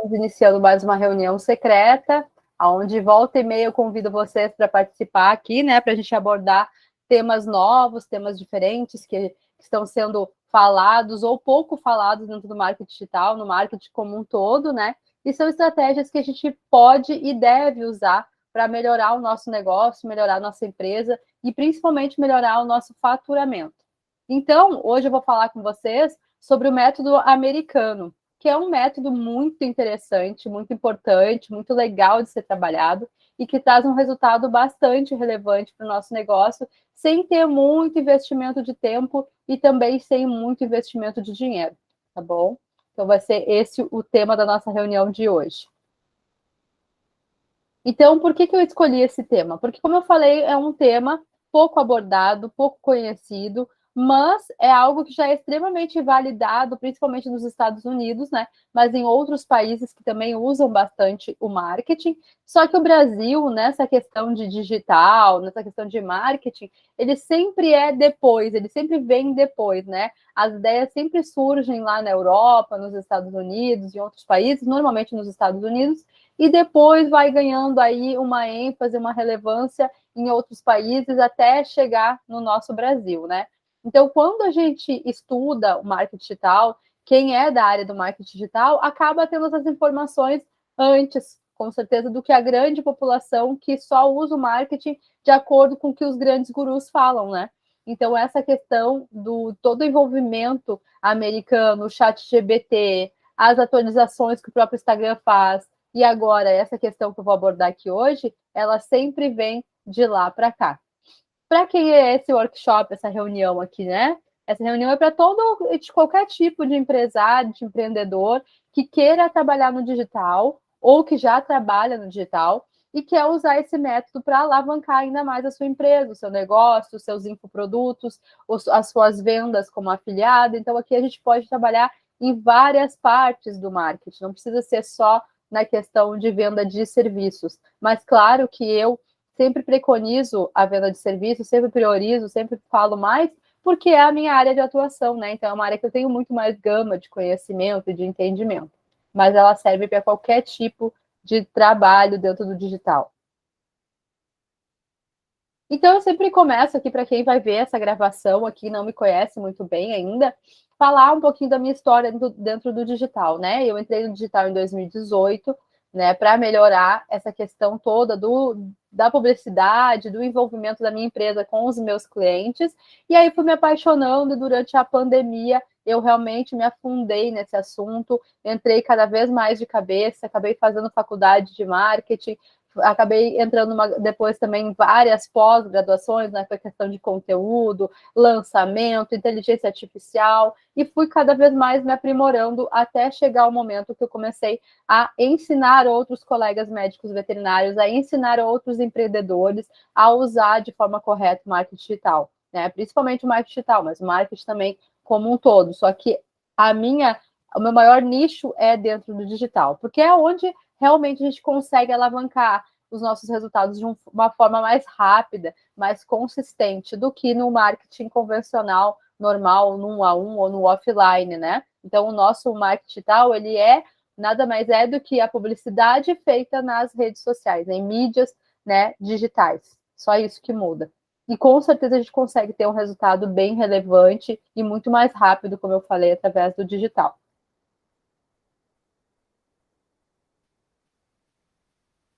Estamos iniciando mais uma reunião secreta, onde volta e meia eu convido vocês para participar aqui, né, para a gente abordar temas novos, temas diferentes que estão sendo falados ou pouco falados dentro do marketing digital, no marketing como um todo, né? E são estratégias que a gente pode e deve usar para melhorar o nosso negócio, melhorar a nossa empresa e principalmente melhorar o nosso faturamento. Então, hoje eu vou falar com vocês sobre o método americano, que é um método muito interessante, muito importante, muito legal de ser trabalhado e que traz um resultado bastante relevante para o nosso negócio, sem ter muito investimento de tempo e também sem muito investimento de dinheiro, tá bom? Então vai ser esse o tema da nossa reunião de hoje. Então, por que eu escolhi esse tema? Porque, como eu falei, é um tema pouco abordado, pouco conhecido, mas é algo que já é extremamente validado, principalmente nos Estados Unidos, né? Mas em outros países que também usam bastante o marketing. Só que o Brasil, nessa questão de digital, nessa questão de marketing, ele sempre é depois, ele sempre vem depois, né? As ideias sempre surgem lá na Europa, nos Estados Unidos, em outros países, normalmente nos Estados Unidos, e depois vai ganhando aí uma ênfase, uma relevância em outros países até chegar no nosso Brasil, né? Então, quando a gente estuda o marketing digital, quem é da área do marketing digital acaba tendo essas informações antes, com certeza, do que a grande população que só usa o marketing de acordo com o que os grandes gurus falam, né? Então, essa questão do todo o envolvimento americano, o ChatGPT, as atualizações que o próprio Instagram faz, e agora essa questão que eu vou abordar aqui hoje, ela sempre vem de lá para cá. Para quem é esse workshop, essa reunião aqui, né? Essa reunião é para de qualquer tipo de empresário, de empreendedor que queira trabalhar no digital ou que já trabalha no digital e quer usar esse método para alavancar ainda mais a sua empresa, o seu negócio, os seus infoprodutos, as suas vendas como afiliado. Então, aqui a gente pode trabalhar em várias partes do marketing, não precisa ser só na questão de venda de serviços. Mas claro que eu sempre preconizo a venda de serviços, sempre priorizo, sempre falo mais, porque é a minha área de atuação, né? Então é uma área que eu tenho muito mais gama de conhecimento e de entendimento. Mas ela serve para qualquer tipo de trabalho dentro do digital. Então eu sempre começo aqui, para quem vai ver essa gravação aqui, não me conhece muito bem ainda, falar um pouquinho da minha história dentro do digital, né? Eu entrei no digital em 2018, né, para melhorar essa questão toda da publicidade, do envolvimento da minha empresa com os meus clientes, e aí fui me apaixonando e durante a pandemia eu realmente me afundei nesse assunto, entrei cada vez mais de cabeça, acabei fazendo faculdade de marketing, acabei entrando depois também em várias pós-graduações, né, foi questão de conteúdo, lançamento, inteligência artificial, e fui cada vez mais me aprimorando até chegar o momento que eu comecei a ensinar outros colegas médicos veterinários, a ensinar outros empreendedores a usar de forma correta o marketing digital, né, principalmente o marketing digital, mas o marketing também como um todo, só que o meu maior nicho é dentro do digital, porque é onde realmente a gente consegue alavancar os nossos resultados de uma forma mais rápida, mais consistente do que no marketing convencional, normal, no 1 a 1 ou no offline, né? Então, o nosso marketing digital, ele nada mais é do que a publicidade feita nas redes sociais, em mídias, né, digitais. Só isso que muda. E com certeza a gente consegue ter um resultado bem relevante e muito mais rápido, como eu falei, através do digital.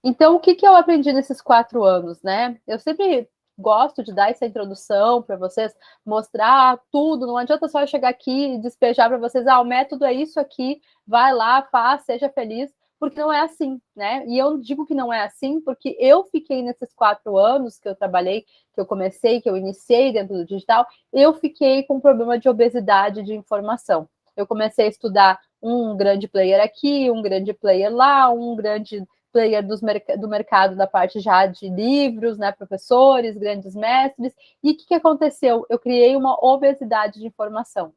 Então, o que eu aprendi nesses 4 anos, né? Eu sempre gosto de dar essa introdução para vocês, mostrar tudo. Não adianta só eu chegar aqui e despejar para vocês, o método é isso aqui, vai lá, faz, seja feliz, porque não é assim, né? E eu digo que não é assim porque eu fiquei nesses 4 anos que eu trabalhei, que eu comecei, que eu iniciei dentro do digital, eu fiquei com problema de obesidade de informação. Eu comecei a estudar um grande player aqui, um grande player lá, um grande player do mercado da parte já de livros, né, professores, grandes mestres, e o que aconteceu? Eu criei uma obesidade de informação.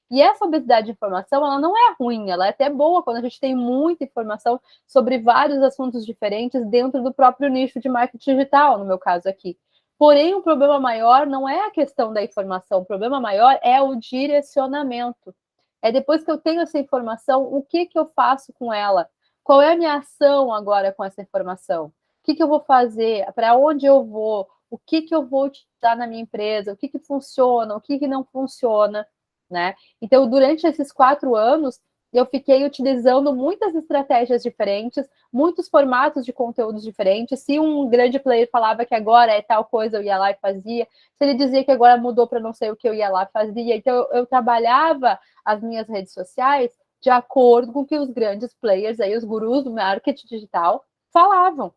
E essa obesidade de informação, ela não é ruim, ela é até boa quando a gente tem muita informação sobre vários assuntos diferentes dentro do próprio nicho de marketing digital, no meu caso aqui. Porém, o problema maior não é a questão da informação, o problema maior é o direcionamento. É depois que eu tenho essa informação, o que eu faço com ela? Qual é a minha ação agora com essa informação? O que eu vou fazer? Para onde eu vou? O que eu vou utilizar na minha empresa? O que funciona? O que não funciona? Né? Então, durante esses 4 anos, eu fiquei utilizando muitas estratégias diferentes, muitos formatos de conteúdos diferentes. Se um grande player falava que agora é tal coisa, eu ia lá e fazia. Se ele dizia que agora mudou para não sei o que, eu ia lá e fazia. Então, eu trabalhava as minhas redes sociais de acordo com o que os grandes players, aí, os gurus do marketing digital, falavam.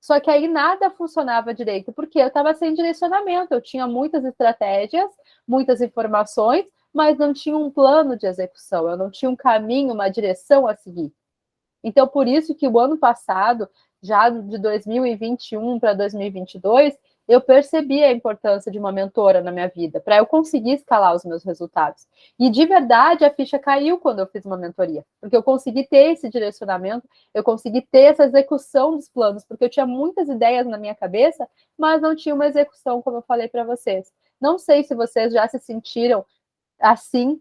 Só que aí nada funcionava direito, porque eu estava sem direcionamento. Eu tinha muitas estratégias, muitas informações, mas não tinha um plano de execução, eu não tinha um caminho, uma direção a seguir. Então, por isso que o ano passado, já de 2021 para 2022, eu percebi a importância de uma mentora na minha vida, para eu conseguir escalar os meus resultados. E de verdade, a ficha caiu quando eu fiz uma mentoria, porque eu consegui ter esse direcionamento, eu consegui ter essa execução dos planos, porque eu tinha muitas ideias na minha cabeça, mas não tinha uma execução, como eu falei para vocês. Não sei se vocês já se sentiram assim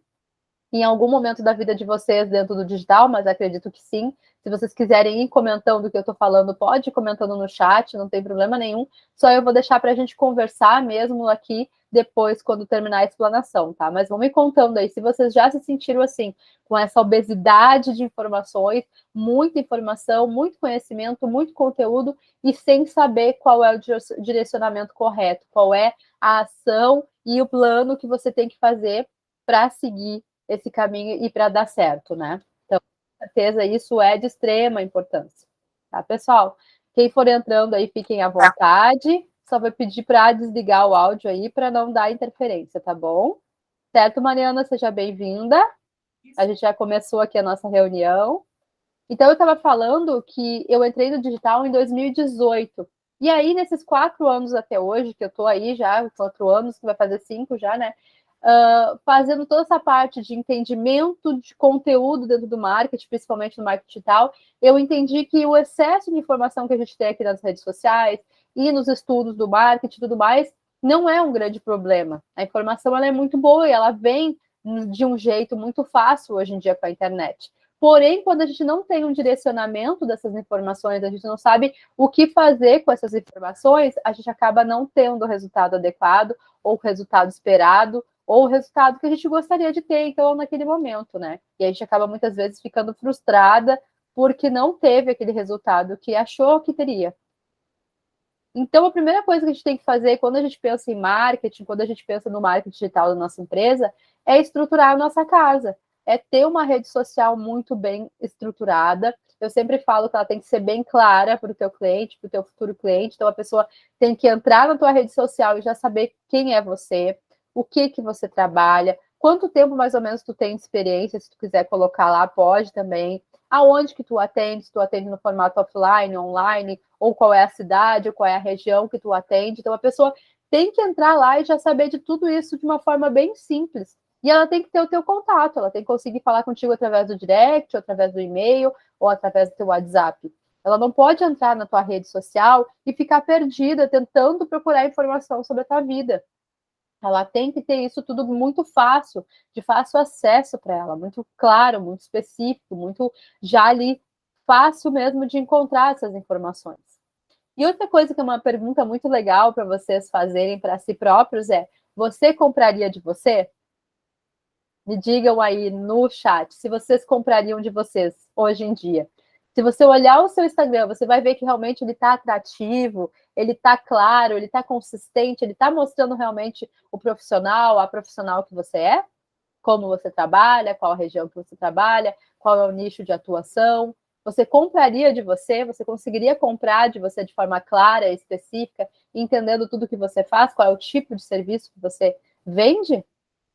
em algum momento da vida de vocês dentro do digital, mas acredito que sim. Se vocês quiserem ir comentando o que eu estou falando, pode ir comentando no chat, não tem problema nenhum. Só eu vou deixar para a gente conversar mesmo aqui depois, quando terminar a explanação, tá? Mas vão me contando aí se vocês já se sentiram assim, com essa obesidade de informações, muita informação, muito conhecimento, muito conteúdo, e sem saber qual é o direcionamento correto, qual é a ação e o plano que você tem que fazer para seguir esse caminho e para dar certo, né? Então, com certeza, isso é de extrema importância. Tá, pessoal? Quem for entrando aí, fiquem à vontade. Só vou pedir para desligar o áudio aí para não dar interferência, tá bom? Certo, Mariana? Seja bem-vinda. A gente já começou aqui a nossa reunião. Então, eu estava falando que eu entrei no digital em 2018. E aí, nesses 4 anos até hoje, que eu estou aí já, 4 anos, que vai fazer 5 já, né? Fazendo toda essa parte de entendimento de conteúdo dentro do marketing, principalmente no marketing digital, eu entendi que o excesso de informação que a gente tem aqui nas redes sociais e nos estudos do marketing e tudo mais, não é um grande problema. A informação ela é muito boa e ela vem de um jeito muito fácil hoje em dia com a internet. Porém, quando a gente não tem um direcionamento dessas informações, a gente não sabe o que fazer com essas informações, a gente acaba não tendo o resultado adequado ou o resultado esperado, ou o resultado que a gente gostaria de ter, então, naquele momento, né? E a gente acaba muitas vezes ficando frustrada porque não teve aquele resultado que achou que teria. Então, a primeira coisa que a gente tem que fazer quando a gente pensa em marketing, quando a gente pensa no marketing digital da nossa empresa, é estruturar a nossa casa, é ter uma rede social muito bem estruturada. Eu sempre falo que ela tem que ser bem clara para o teu cliente, para o teu futuro cliente. Então, a pessoa tem que entrar na tua rede social e já saber quem é você, o que você trabalha, quanto tempo mais ou menos tu tem de experiência, se tu quiser colocar lá, pode também. Aonde que tu atende, se tu atende no formato offline, online, ou qual é a cidade, ou qual é a região que tu atende. Então, a pessoa tem que entrar lá e já saber de tudo isso de uma forma bem simples. E ela tem que ter o teu contato, ela tem que conseguir falar contigo através do direct, ou através do e-mail, ou através do teu WhatsApp. Ela não pode entrar na tua rede social e ficar perdida tentando procurar informação sobre a tua vida. Ela tem que ter isso tudo muito fácil, de fácil acesso para ela, muito claro, muito específico, muito já ali fácil mesmo de encontrar essas informações. E outra coisa que é uma pergunta muito legal para vocês fazerem para si próprios é: você compraria de você? Me digam aí no chat se vocês comprariam de vocês hoje em dia. Se você olhar o seu Instagram, você vai ver que realmente ele está atrativo, ele está claro, ele está consistente, ele está mostrando realmente o profissional, a profissional que você é, como você trabalha, qual a região que você trabalha, qual é o nicho de atuação. Você compraria de você? Você conseguiria comprar de você de forma clara, específica, entendendo tudo que você faz, qual é o tipo de serviço que você vende?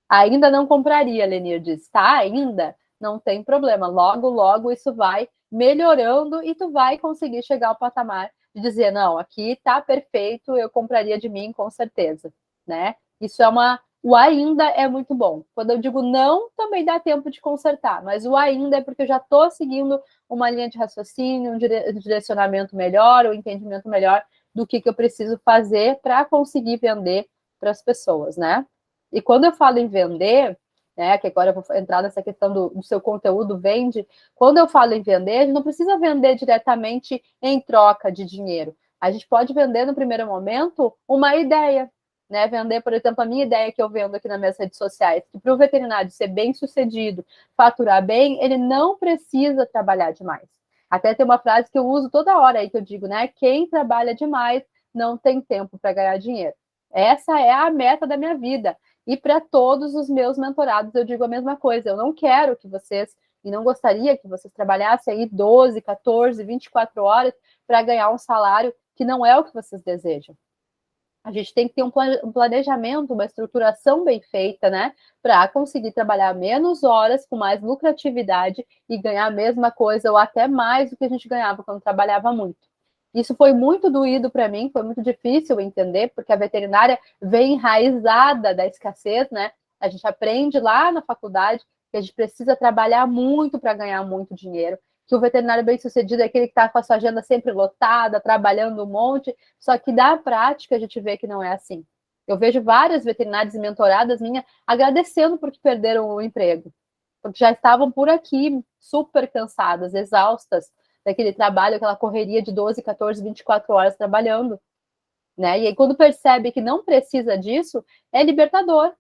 Ainda não compraria, Lenir diz. Tá, ainda? Não tem problema. Logo, logo isso vai melhorando e tu vai conseguir chegar ao patamar de dizer, não, aqui tá perfeito, eu compraria de mim com certeza, né? Isso é uma... O ainda é muito bom. Quando eu digo não, também dá tempo de consertar, mas o ainda é porque eu já estou seguindo uma linha de raciocínio, um direcionamento melhor, um entendimento melhor do que eu preciso fazer para conseguir vender para as pessoas, né? E quando eu falo em vender, né? Que agora eu vou entrar nessa questão do seu conteúdo vende. Quando eu falo em vender, a gente não precisa vender diretamente em troca de dinheiro. A gente pode vender no primeiro momento uma ideia, né? Vender, por exemplo, a minha ideia que eu vendo aqui nas minhas redes sociais, que para o veterinário ser bem sucedido, faturar bem, ele não precisa trabalhar demais. Até tem uma frase que eu uso toda hora aí que eu digo, né? Quem trabalha demais não tem tempo para ganhar dinheiro. Essa é a meta da minha vida. E para todos os meus mentorados eu digo a mesma coisa. Eu não quero que vocês, e não gostaria que vocês trabalhassem aí 12, 14, 24 horas para ganhar um salário que não é o que vocês desejam. A gente tem que ter um planejamento, uma estruturação bem feita, né? Para conseguir trabalhar menos horas, com mais lucratividade e ganhar a mesma coisa ou até mais do que a gente ganhava quando trabalhava muito. Isso foi muito doído para mim, foi muito difícil entender, porque a veterinária vem enraizada da escassez, né? A gente aprende lá na faculdade que a gente precisa trabalhar muito para ganhar muito dinheiro, que o veterinário bem-sucedido é aquele que está com a sua agenda sempre lotada, trabalhando um monte, só que da prática a gente vê que não é assim. Eu vejo várias veterinárias mentoradas minhas agradecendo porque perderam o emprego, porque já estavam por aqui super cansadas, exaustas daquele trabalho, aquela correria de 12, 14, 24 horas trabalhando, né? E aí quando percebe que não precisa disso, é libertador.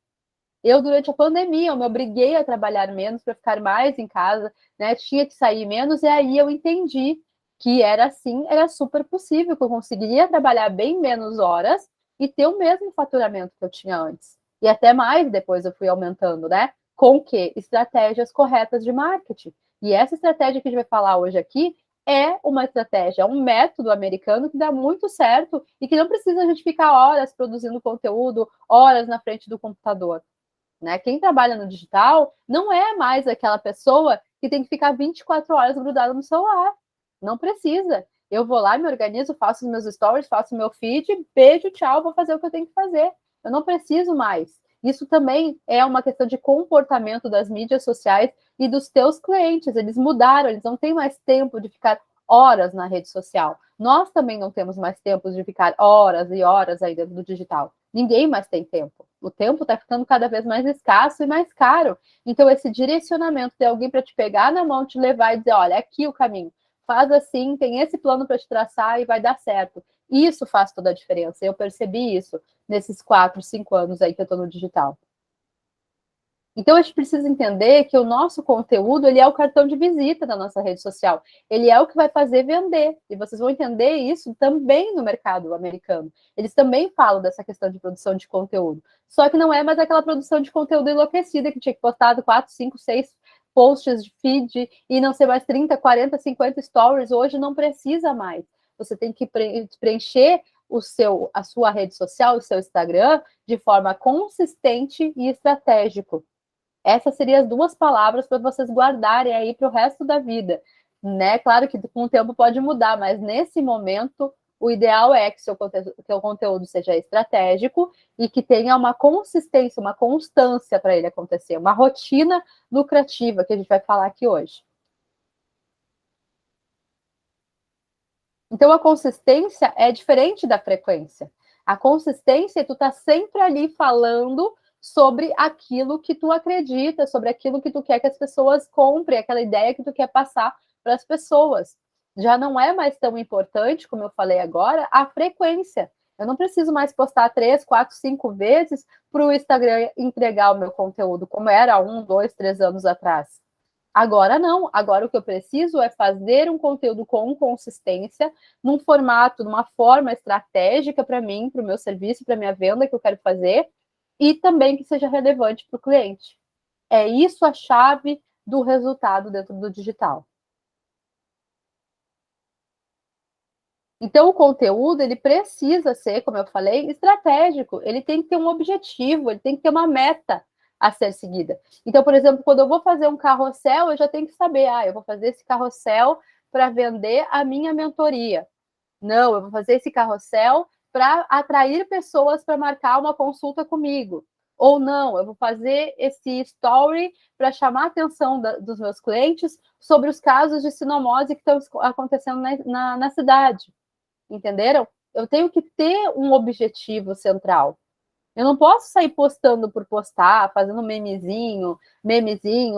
Eu, durante a pandemia, eu me obriguei a trabalhar menos para ficar mais em casa, né? Tinha que sair menos, e aí eu entendi que era assim, era super possível, que eu conseguiria trabalhar bem menos horas e ter o mesmo faturamento que eu tinha antes. E até mais depois eu fui aumentando, né? Com o quê? Estratégias corretas de marketing. E essa estratégia que a gente vai falar hoje aqui é uma estratégia, é um método americano que dá muito certo e que não precisa a gente ficar horas produzindo conteúdo, horas na frente do computador. Né? Quem trabalha no digital não é mais aquela pessoa que tem que ficar 24 horas grudada no celular. Não precisa. Eu vou lá, me organizo, faço os meus stories, faço o meu feed, beijo, tchau, vou fazer o que eu tenho que fazer. Eu não preciso mais. Isso também é uma questão de comportamento das mídias sociais e dos teus clientes. Eles mudaram, eles não têm mais tempo de ficar horas na rede social. Nós também não temos mais tempo de ficar horas e horas aí dentro do digital. Ninguém mais tem tempo. O tempo está ficando cada vez mais escasso e mais caro. Então, esse direcionamento de alguém para te pegar na mão, te levar e dizer: olha, aqui o caminho, faz assim, tem esse plano para te traçar e vai dar certo. Isso faz toda a diferença. Eu percebi isso nesses 4, 5 anos aí que eu estou no digital. Então, a gente precisa entender que o nosso conteúdo, ele é o cartão de visita da nossa rede social. Ele é o que vai fazer vender. E vocês vão entender isso também no mercado americano. Eles também falam dessa questão de produção de conteúdo. Só que não é mais aquela produção de conteúdo enlouquecida que tinha que postar 4, 5, 6 posts de feed e não ser mais 30, 40, 50 stories. Hoje não precisa mais. Você tem que preencher a sua rede social, o seu Instagram, de forma consistente e estratégico. Essas seriam as duas palavras para vocês guardarem aí para o resto da vida, né? Claro que com o tempo pode mudar, mas nesse momento o ideal é que seu conteúdo seja estratégico e que tenha uma consistência, uma constância para ele acontecer, uma rotina lucrativa que a gente vai falar aqui hoje. Então a consistência é diferente da frequência. A consistência é tu tá sempre ali falando sobre aquilo que tu acredita, sobre aquilo que tu quer que as pessoas comprem, aquela ideia que tu quer passar para as pessoas. Já não é mais tão importante, como eu falei agora, a frequência. Eu não preciso mais postar 3, 4, 5 vezes para o Instagram entregar o meu conteúdo, como era 1, 2, 3 anos atrás. Agora não, agora o que eu preciso é fazer um conteúdo com consistência, num formato, numa forma estratégica para mim, para o meu serviço, para a minha venda que eu quero fazer, e também que seja relevante para o cliente. É isso a chave do resultado dentro do digital. Então, o conteúdo, ele precisa ser, como eu falei, estratégico. Ele tem que ter um objetivo, ele tem que ter uma meta a ser seguida. Então, por exemplo, quando eu vou fazer um carrossel, eu já tenho que saber, eu vou fazer esse carrossel para vender a minha mentoria. Não, eu vou fazer esse carrossel para atrair pessoas para marcar uma consulta comigo. Ou não, eu vou fazer esse story para chamar a atenção dos meus clientes sobre os casos de sinomose que estão acontecendo na cidade. Entenderam? Eu tenho que ter um objetivo central. Eu não posso sair postando por postar, fazendo memezinho,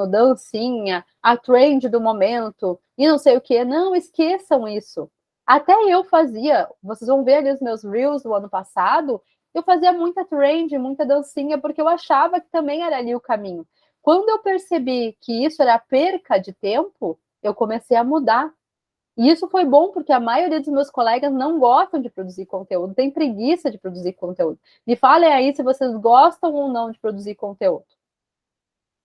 dancinha, a trend do momento e não sei o que. Não, esqueçam isso. Até eu fazia, vocês vão ver ali os meus reels do ano passado, eu fazia muita trend, muita dancinha, porque eu achava que também era ali o caminho. Quando eu percebi que isso era perca de tempo, eu comecei a mudar. E isso foi bom porque a maioria dos meus colegas não gostam de produzir conteúdo, tem preguiça de produzir conteúdo. Me falem aí se vocês gostam ou não de produzir conteúdo.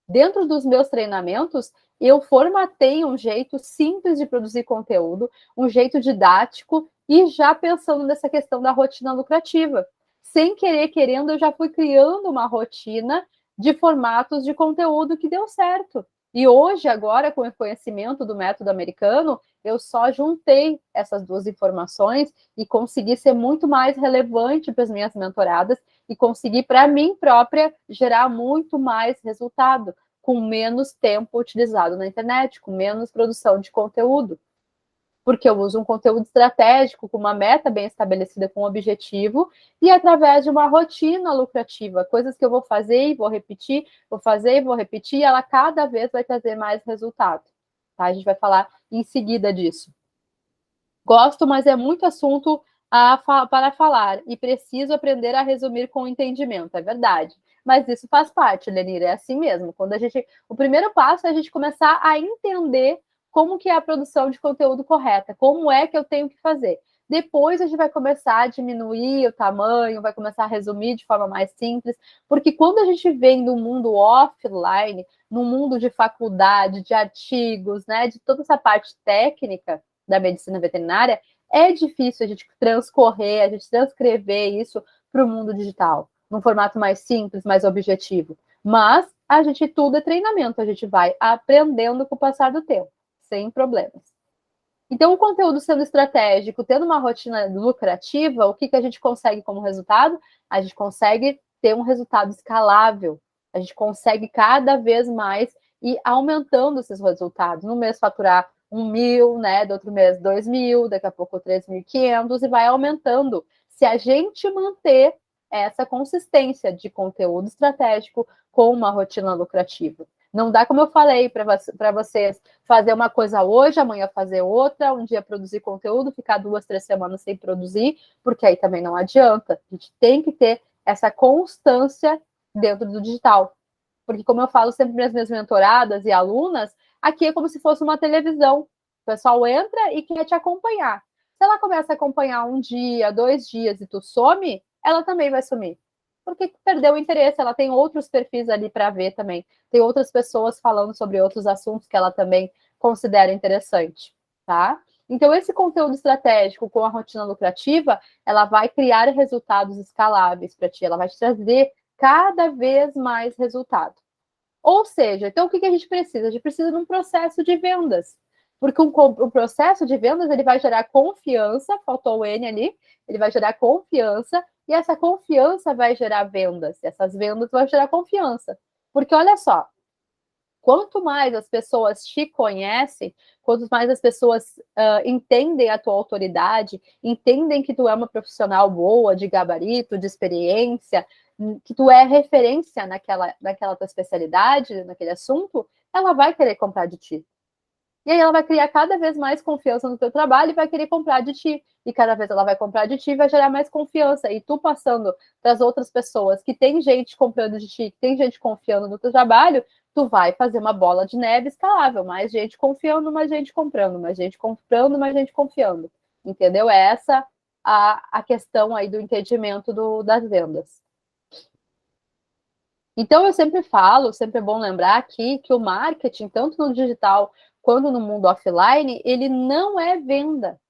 Dentro dos meus treinamentos, eu formatei um jeito simples de produzir conteúdo, um jeito didático e já pensando nessa questão da rotina lucrativa. Sem querer, querendo, eu já fui criando uma rotina de formatos de conteúdo que deu certo. E hoje, agora, com o conhecimento do método americano, eu só juntei essas duas informações e consegui ser muito mais relevante para as minhas mentoradas e consegui, para mim própria, gerar muito mais resultado, com menos tempo utilizado na internet, com menos produção de conteúdo. Porque eu uso um conteúdo estratégico, com uma meta bem estabelecida, com um objetivo, e através de uma rotina lucrativa, coisas que eu vou fazer e vou repetir, vou fazer e vou repetir, e ela cada vez vai trazer mais resultado. Tá? A gente vai falar em seguida disso. Gosto, mas é muito assunto para falar, e preciso aprender a resumir com entendimento, é verdade. Mas isso faz parte, Lenira, é assim mesmo. O primeiro passo é a gente começar a entender como que é a produção de conteúdo correta, como é que eu tenho que fazer. Depois a gente vai começar a diminuir o tamanho, vai começar a resumir de forma mais simples, porque quando a gente vem do mundo offline, no mundo de faculdade, de artigos, né, de toda essa parte técnica da medicina veterinária, é difícil a gente transcorrer, a gente transcrever isso para o mundo digital, num formato mais simples, mais objetivo. Mas a gente tudo é treinamento, a gente vai aprendendo com o passar do tempo, sem problemas. Então, o conteúdo sendo estratégico, tendo uma rotina lucrativa, o que a gente consegue como resultado? A gente consegue ter um resultado escalável. A gente consegue cada vez mais ir aumentando esses resultados. No mês faturar 1.000, né? Do outro mês 2.000, daqui a pouco 3.500 e vai aumentando. Se a gente manter essa consistência de conteúdo estratégico com uma rotina lucrativa. Não dá, como eu falei para vocês, fazer uma coisa hoje, amanhã fazer outra, um dia produzir conteúdo, ficar 2, 3 semanas sem produzir, porque aí também não adianta. A gente tem que ter essa constância dentro do digital. Porque, como eu falo sempre para as minhas mentoradas e alunas, aqui é como se fosse uma televisão. O pessoal entra e quer te acompanhar. Se ela começa a acompanhar um dia, 2 dias e tu some, ela também vai sumir. Porque perdeu o interesse, ela tem outros perfis ali para ver também. Tem outras pessoas falando sobre outros assuntos que ela também considera interessante, tá? Então, esse conteúdo estratégico com a rotina lucrativa, ela vai criar resultados escaláveis para ti, ela vai te trazer cada vez mais resultado. Ou seja, então o que a gente precisa? A gente precisa de um processo de vendas. Porque o processo de vendas ele vai gerar confiança, faltou o N ali, ele vai gerar confiança, e essa confiança vai gerar vendas. E essas vendas vão gerar confiança. Porque olha só, quanto mais as pessoas te conhecem, quanto mais as pessoas entendem a tua autoridade, entendem que tu é uma profissional boa, de gabarito, de experiência, que tu é referência naquela tua especialidade, naquele assunto, ela vai querer comprar de ti. E aí ela vai criar cada vez mais confiança no teu trabalho e vai querer comprar de ti. E cada vez ela vai comprar de ti, vai gerar mais confiança. E tu passando para as outras pessoas que tem gente comprando de ti, que tem gente confiando no teu trabalho, tu vai fazer uma bola de neve escalável. Mais gente confiando, mais gente comprando, mais gente comprando, mais gente confiando. Entendeu? É essa a questão aí do entendimento das vendas. Então, eu sempre falo, sempre é bom lembrar aqui que o marketing, tanto no digital quanto no mundo offline, ele não é venda.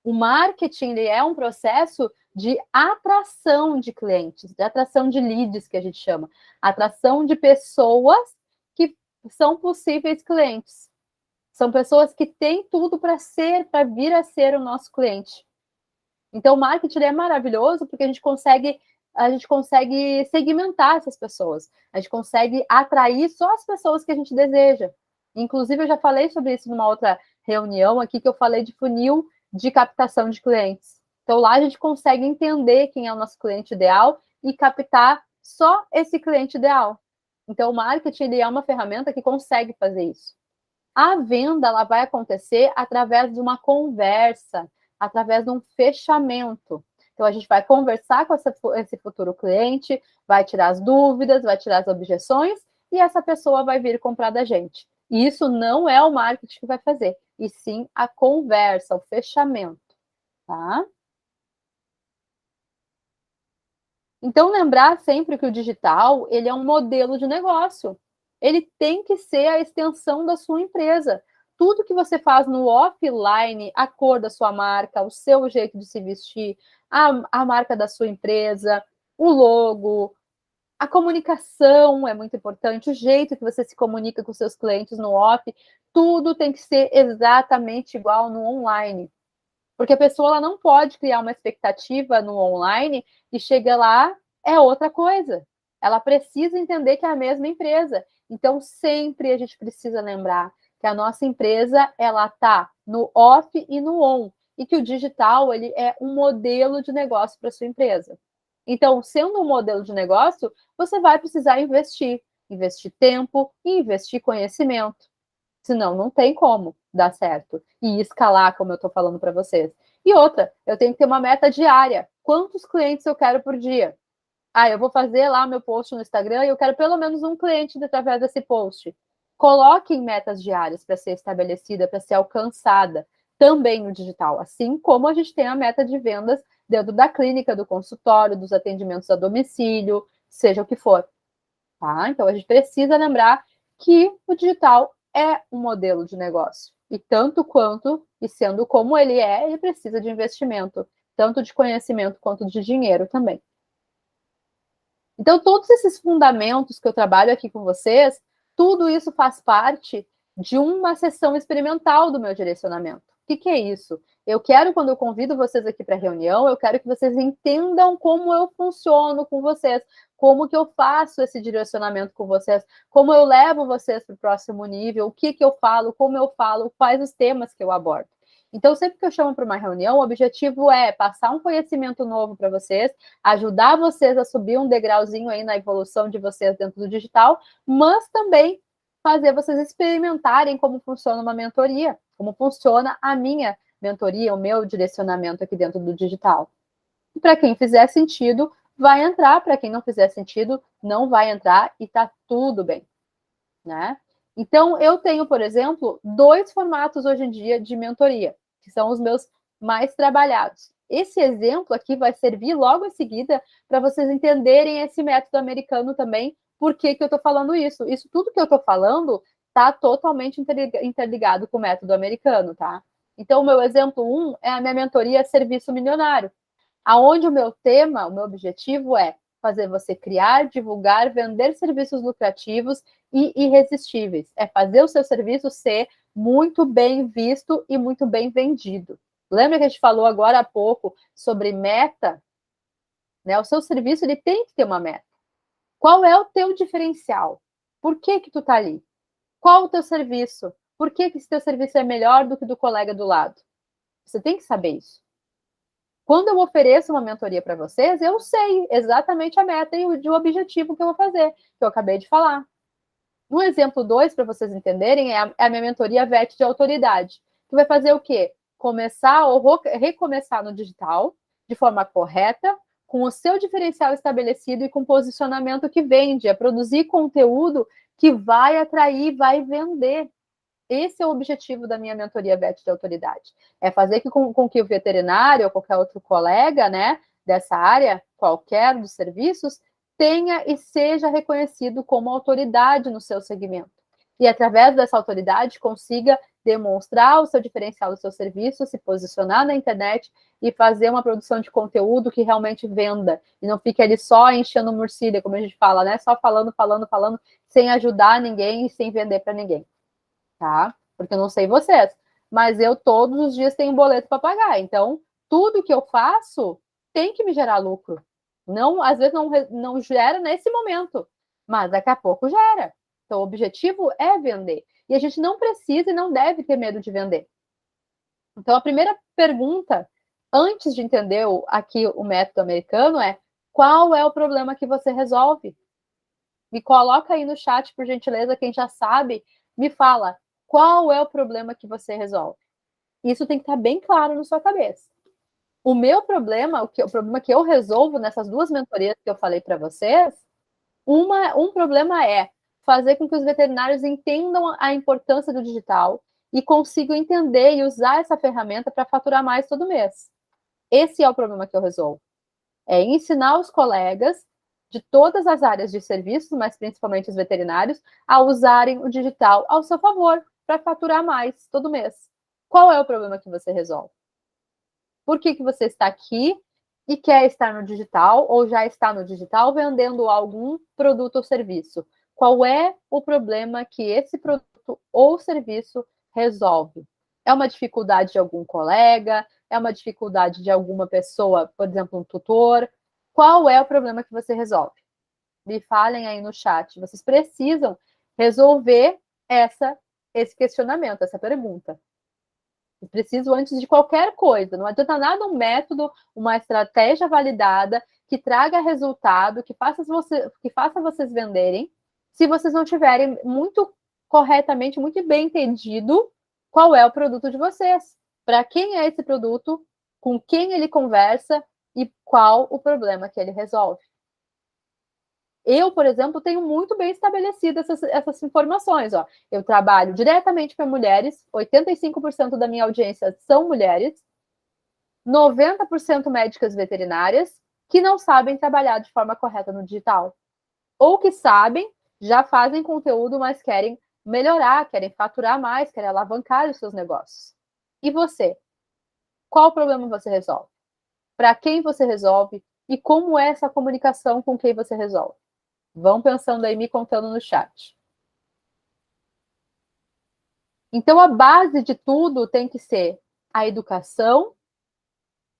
O marketing ele é um processo de atração de clientes, de atração de leads, que a gente chama. Atração de pessoas que são possíveis clientes. São pessoas que têm tudo para vir a ser o nosso cliente. Então, o marketing é maravilhoso porque a gente consegue segmentar essas pessoas. A gente consegue atrair só as pessoas que a gente deseja. Inclusive, eu já falei sobre isso numa outra reunião aqui, que eu falei de funil de captação de clientes. Então, lá a gente consegue entender quem é o nosso cliente ideal e captar só esse cliente ideal. Então, o marketing ele é uma ferramenta que consegue fazer isso. A venda ela vai acontecer através de uma conversa, através de um fechamento. Então, a gente vai conversar com esse futuro cliente, vai tirar as dúvidas, vai tirar as objeções, e essa pessoa vai vir comprar da gente. E isso não é o marketing que vai fazer, e sim a conversa, o fechamento, tá? Então, lembrar sempre que o digital, ele é um modelo de negócio. Ele tem que ser a extensão da sua empresa. Tudo que você faz no offline, a cor da sua marca, o seu jeito de se vestir, a marca da sua empresa, o logo, a comunicação é muito importante, o jeito que você se comunica com seus clientes no off, tudo tem que ser exatamente igual no online. Porque a pessoa ela não pode criar uma expectativa no online e chega lá, é outra coisa. Ela precisa entender que é a mesma empresa. Então, sempre a gente precisa lembrar que a nossa empresa, ela está no off e no on. E que o digital, ele é um modelo de negócio para sua empresa. Então, sendo um modelo de negócio, você vai precisar investir. Investir tempo e investir conhecimento. Senão, não tem como dar certo e escalar, como eu estou falando para vocês. E outra, eu tenho que ter uma meta diária. Quantos clientes eu quero por dia? Ah, eu vou fazer lá meu post no Instagram e eu quero pelo menos um cliente através desse post. Coloque em metas diárias para ser estabelecida, para ser alcançada, também no digital. Assim como a gente tem a meta de vendas dentro da clínica, do consultório, dos atendimentos a domicílio, seja o que for. Tá? Então, a gente precisa lembrar que o digital é um modelo de negócio. E tanto quanto, e sendo como ele é, ele precisa de investimento, tanto de conhecimento quanto de dinheiro também. Então, todos esses fundamentos que eu trabalho aqui com vocês, tudo isso faz parte de uma sessão experimental do meu direcionamento. O que é isso? Eu quero, quando eu convido vocês aqui para a reunião, eu quero que vocês entendam como eu funciono com vocês, como que eu faço esse direcionamento com vocês, como eu levo vocês para o próximo nível, o que eu falo, como eu falo, quais os temas que eu abordo. Então, sempre que eu chamo para uma reunião, o objetivo é passar um conhecimento novo para vocês, ajudar vocês a subir um degrauzinho aí na evolução de vocês dentro do digital, mas também fazer vocês experimentarem como funciona uma mentoria, como funciona a minha mentoria, o meu direcionamento aqui dentro do digital. E para quem fizer sentido, vai entrar, para quem não fizer sentido, não vai entrar e tá tudo bem, né? Então, eu tenho, por exemplo, 2 formatos hoje em dia de mentoria, que são os meus mais trabalhados. Esse exemplo aqui vai servir logo em seguida para vocês entenderem esse método americano também, por que eu estou falando isso. Isso tudo que eu estou falando está totalmente interligado com o método americano, tá? Então, o meu exemplo 1 é a minha mentoria Serviço Milionário, aonde o meu tema, o meu objetivo é fazer você criar, divulgar, vender serviços lucrativos e irresistíveis. É fazer o seu serviço ser muito bem visto e muito bem vendido. Lembra que a gente falou agora há pouco sobre meta? Né? O seu serviço ele tem que ter uma meta. Qual é o teu diferencial? Por que tu tá ali? Qual o teu serviço? Por que esse teu serviço é melhor do que do colega do lado? Você tem que saber isso. Quando eu ofereço uma mentoria para vocês, eu sei exatamente a meta e o objetivo que eu vou fazer, que eu acabei de falar. No exemplo 2, para vocês entenderem, é a minha mentoria VET de autoridade, que vai fazer o quê? Começar ou recomeçar no digital, de forma correta, com o seu diferencial estabelecido e com posicionamento que vende, é produzir conteúdo que vai atrair, vai vender. Esse é o objetivo da minha mentoria VET de autoridade. É fazer com que o veterinário ou qualquer outro colega, né, dessa área, qualquer dos serviços, tenha e seja reconhecido como autoridade no seu segmento. E através dessa autoridade consiga demonstrar o seu diferencial do seu serviço, se posicionar na internet e fazer uma produção de conteúdo que realmente venda. E não fique ali só enchendo murcilha, como a gente fala, né? Só falando, sem ajudar ninguém e sem vender para ninguém. Tá? Porque eu não sei vocês, mas eu todos os dias tenho um boleto para pagar. Então, tudo que eu faço tem que me gerar lucro. Não, às vezes não gera nesse momento, mas daqui a pouco gera. Então, o objetivo é vender. E a gente não precisa e não deve ter medo de vender. Então, a primeira pergunta, antes de entender aqui o método americano, é Qual é o problema que você resolve? Me coloca aí no chat, por gentileza, quem já sabe, me fala qual é o problema que você resolve. Isso tem que estar bem claro na sua cabeça. O meu problema, o problema que eu resolvo nessas duas mentorias que eu falei para vocês, um problema é fazer com que os veterinários entendam a importância do digital e consigam entender e usar essa ferramenta para faturar mais todo mês. Esse é o problema que eu resolvo. É ensinar os colegas de todas as áreas de serviços, mas principalmente os veterinários, a usarem o digital ao seu favor para faturar mais todo mês. Qual é o problema que você resolve? Por que você está aqui e quer estar no digital ou já está no digital vendendo algum produto ou serviço? Qual é o problema que esse produto ou serviço resolve? É uma dificuldade de algum colega? É uma dificuldade de alguma pessoa, por exemplo, um tutor? Qual é o problema que você resolve? Me falem aí no chat. Vocês precisam resolver esse questionamento, essa pergunta. Eu preciso antes de qualquer coisa. Não adianta nada um método, uma estratégia validada que traga resultado, que faça vocês venderem, se vocês não tiverem muito corretamente, muito bem entendido qual é o produto de vocês, para quem é esse produto, com quem ele conversa e qual o problema que ele resolve. Eu, por exemplo, tenho muito bem estabelecidas essas informações. Ó. Eu trabalho diretamente para mulheres, 85% da minha audiência são mulheres, 90% médicas veterinárias, que não sabem trabalhar de forma correta no digital. Ou que sabem, já fazem conteúdo, mas querem melhorar, querem faturar mais, querem alavancar os seus negócios. E você? Qual problema você resolve? Para quem você resolve? E como é essa comunicação com quem você resolve? Vão pensando aí, me contando no chat. Então, a base de tudo tem que ser a educação,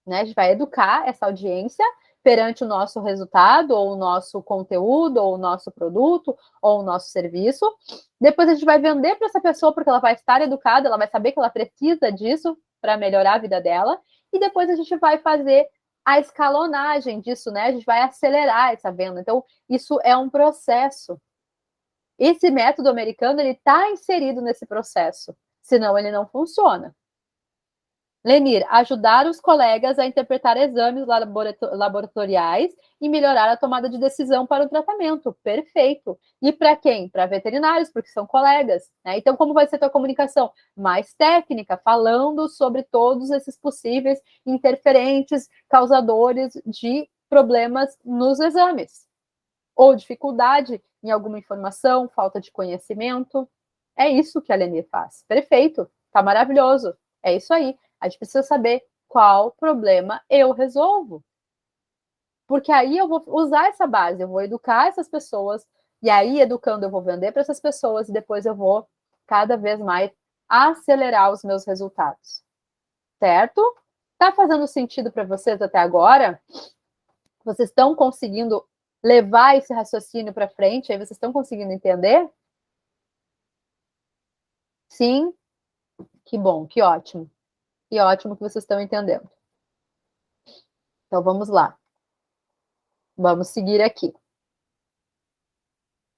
né? A gente vai educar essa audiência perante o nosso resultado, ou o nosso conteúdo, ou o nosso produto, ou o nosso serviço. Depois a gente vai vender para essa pessoa, porque ela vai estar educada, ela vai saber que ela precisa disso para melhorar a vida dela. E depois a gente vai fazer a escalonagem disso, né? A gente vai acelerar essa venda. Então, isso é um processo. Esse método americano, ele está inserido nesse processo, senão ele não funciona. Lenir, ajudar os colegas a interpretar exames laboratoriais e melhorar a tomada de decisão para o tratamento. Perfeito. E para quem? Para veterinários, porque são colegas. Né? Então, como vai ser a tua comunicação? Mais técnica, falando sobre todos esses possíveis interferentes, causadores de problemas nos exames. Ou dificuldade em alguma informação, falta de conhecimento. É isso que a Lenir faz. Perfeito. Tá maravilhoso. É isso aí. A gente precisa saber qual problema eu resolvo. Porque aí eu vou usar essa base, eu vou educar essas pessoas, e aí, educando, eu vou vender para essas pessoas, e depois eu vou cada vez mais acelerar os meus resultados. Certo? Tá fazendo sentido para vocês até agora? Vocês estão conseguindo levar esse raciocínio para frente? Aí vocês estão conseguindo entender? Sim? Que bom, que ótimo. Que ótimo que vocês estão entendendo. Então, vamos lá. Vamos seguir aqui.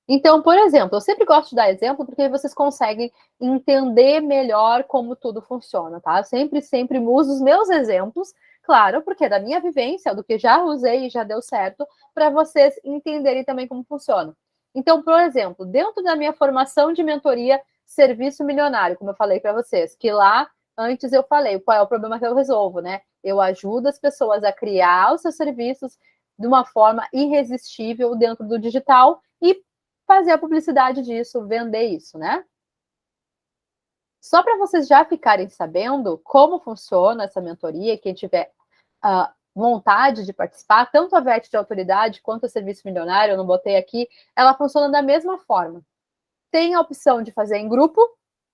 Então, por exemplo, eu sempre gosto de dar exemplo porque vocês conseguem entender melhor como tudo funciona, tá? Eu sempre uso os meus exemplos, claro, porque é da minha vivência, do que já usei e já deu certo, para vocês entenderem também como funciona. Então, por exemplo, dentro da minha formação de mentoria Serviço Milionário, como eu falei para vocês, que lá antes eu falei qual é o problema que eu resolvo, né? Eu ajudo as pessoas a criar os seus serviços de uma forma irresistível dentro do digital e fazer a publicidade disso, vender isso, né? Só para vocês já ficarem sabendo como funciona essa mentoria, quem tiver vontade de participar, tanto a VET de autoridade quanto o Serviço Milionário, eu não botei aqui, ela funciona da mesma forma. Tem a opção de fazer em grupo,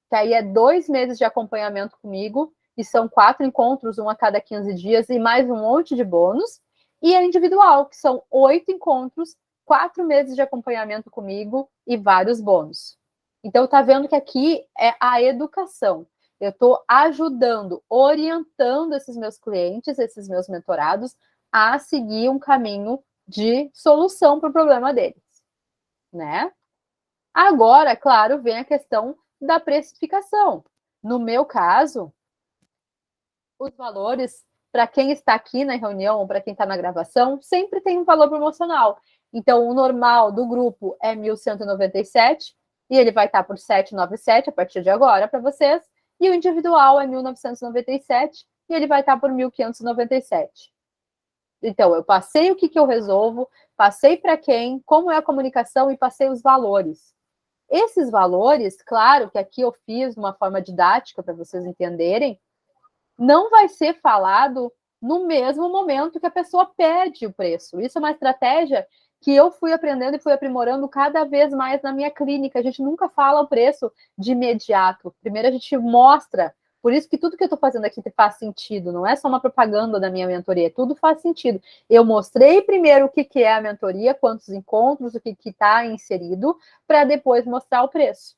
que aí é 2 meses de acompanhamento comigo, e são 4 encontros, um a cada 15 dias, e mais um monte de bônus. E a individual, que são 8 encontros, 4 meses de acompanhamento comigo e vários bônus. Então, tá vendo que aqui é a educação. Eu estou ajudando, orientando esses meus clientes, esses meus mentorados, a seguir um caminho de solução para o problema deles, né? Agora, claro, vem a questão da precificação. No meu caso, os valores, para quem está aqui na reunião ou para quem está na gravação, sempre tem um valor promocional. Então, o normal do grupo é 1.197 e ele vai estar por 797 a partir de agora para vocês. E o individual é 1.997 e ele vai estar por 1.597. Então, eu passei o que eu resolvo, passei para quem, como é a comunicação e passei os valores. Esses valores, claro que aqui eu fiz uma forma didática para vocês entenderem, não vai ser falado no mesmo momento que a pessoa pede o preço. Isso é uma estratégia que eu fui aprendendo e fui aprimorando cada vez mais na minha clínica. A gente nunca fala o preço de imediato. Primeiro a gente mostra. Por isso que tudo que eu estou fazendo aqui faz sentido. Não é só uma propaganda da minha mentoria. Tudo faz sentido. Eu mostrei primeiro o que é a mentoria, quantos encontros, o que está inserido, para depois mostrar o preço.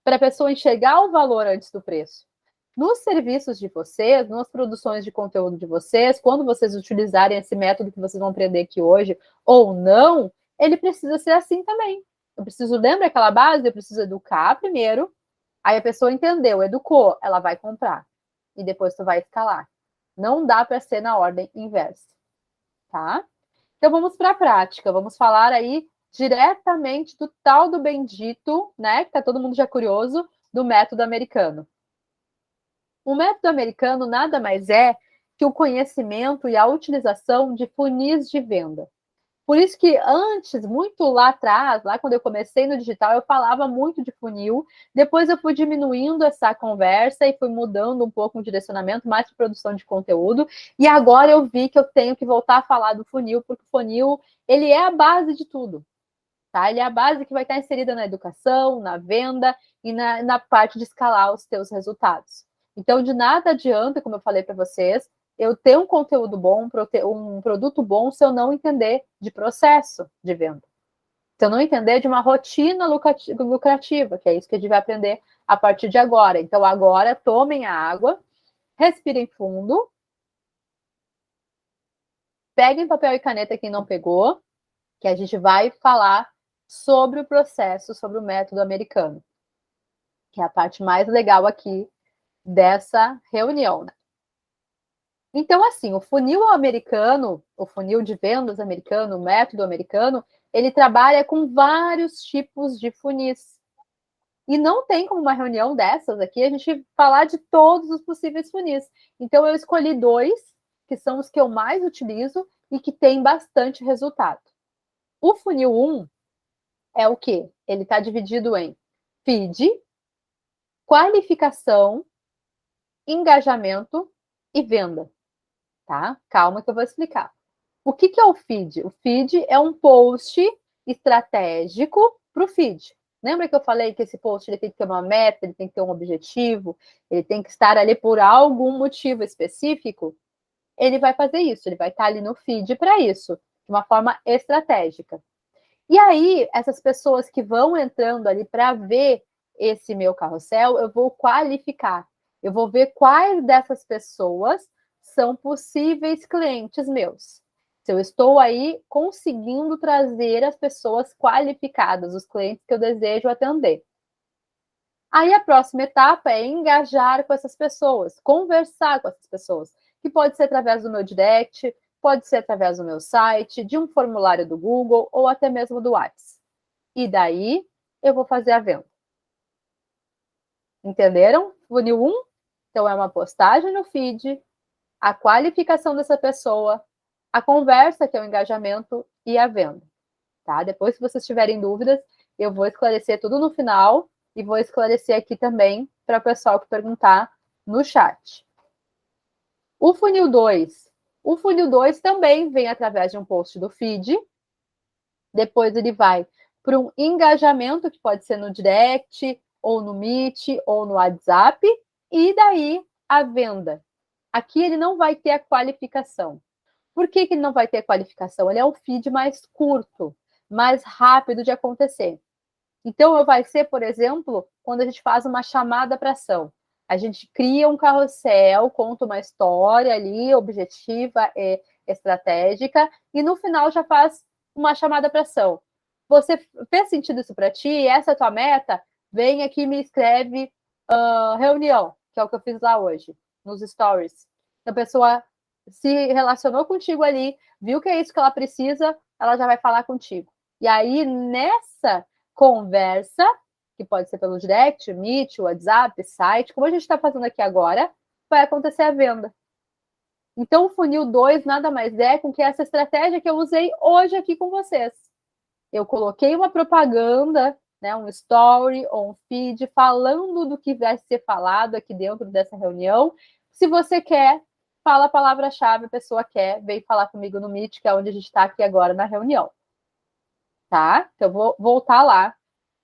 Para a pessoa enxergar o valor antes do preço. Nos serviços de vocês, nas produções de conteúdo de vocês, quando vocês utilizarem esse método que vocês vão aprender aqui hoje ou não, ele precisa ser assim também. Eu preciso, lembra aquela base? Eu preciso educar primeiro, aí a pessoa entendeu, educou, ela vai comprar. E depois tu vai escalar. Não dá para ser na ordem inversa, tá? Então vamos para a prática, vamos falar aí diretamente do tal do bendito, né, que tá todo mundo já curioso, do método americano. O método americano nada mais é que o conhecimento e a utilização de funis de venda. Por isso que antes, muito lá atrás, lá quando eu comecei no digital, eu falava muito de funil. Depois eu fui diminuindo essa conversa e fui mudando um pouco o direcionamento mais para produção de conteúdo. E agora eu vi que eu tenho que voltar a falar do funil, porque o funil, ele é a base de tudo. Tá? Ele é a base que vai estar inserida na educação, na venda e na parte de escalar os teus resultados. Então, de nada adianta, como eu falei para vocês, eu ter um conteúdo bom, um produto bom, se eu não entender de processo de venda. Se eu não entender de uma rotina lucrativa, que é isso que a gente vai aprender a partir de agora. Então, agora, tomem a água, respirem fundo, peguem papel e caneta quem não pegou, que a gente vai falar sobre o processo, sobre o método americano, que é a parte mais legal aqui dessa reunião, né? Então, assim, o funil americano, o funil de vendas americano, o método americano, ele trabalha com vários tipos de funis. E não tem como uma reunião dessas aqui a gente falar de todos os possíveis funis. Então, eu escolhi 2, que são os que eu mais utilizo e que tem bastante resultado. O funil 1 é o quê? Ele está dividido em feed, qualificação, engajamento e venda. Tá? Calma que eu vou explicar. O que é o feed? O feed é um post estratégico para o feed. Lembra que eu falei que esse post ele tem que ter uma meta, ele tem que ter um objetivo, ele tem que estar ali por algum motivo específico? Ele vai fazer isso, ele vai estar ali no feed para isso, de uma forma estratégica. E aí, essas pessoas que vão entrando ali para ver esse meu carrossel, eu vou qualificar. Eu vou ver quais dessas pessoas são possíveis clientes meus. Se eu estou aí conseguindo trazer as pessoas qualificadas, os clientes que eu desejo atender. Aí a próxima etapa é engajar com essas pessoas, conversar com essas pessoas, que pode ser através do meu direct, pode ser através do meu site, de um formulário do Google ou até mesmo do WhatsApp. E daí eu vou fazer a venda. Entenderam? Funil 1, então é uma postagem no feed, a qualificação dessa pessoa, a conversa, que é o engajamento, e a venda. Tá? Depois, se vocês tiverem dúvidas, eu vou esclarecer tudo no final e vou esclarecer aqui também para o pessoal que perguntar no chat. O funil 2. O funil 2 também vem através de um post do feed. Depois ele vai para um engajamento, que pode ser no direct, ou no Meet, ou no WhatsApp. E daí a venda. Aqui ele não vai ter a qualificação. Por que ele não vai ter a qualificação? Ele é um feed mais curto, mais rápido de acontecer. Então, vai ser, por exemplo, quando a gente faz uma chamada para ação. A gente cria um carrossel, conta uma história ali, objetiva, estratégica, e no final já faz uma chamada para ação. Você fez sentido isso para ti? Essa é a tua meta? Vem aqui e me escreve reunião, que é o que eu fiz lá hoje, nos stories. A pessoa se relacionou contigo ali, viu que é isso que ela precisa, ela já vai falar contigo. E aí, nessa conversa, que pode ser pelo direct, Meet, WhatsApp, site, como a gente está fazendo aqui agora, vai acontecer a venda. Então, o funil 2 nada mais é com que essa estratégia que eu usei hoje aqui com vocês. Eu coloquei uma propaganda, né, um story ou um feed falando do que vai ser falado aqui dentro dessa reunião. Se você quer, fala a palavra-chave, a pessoa quer, vem falar comigo no Meet, que é onde a gente está aqui agora na reunião. Tá? Então, eu vou voltar lá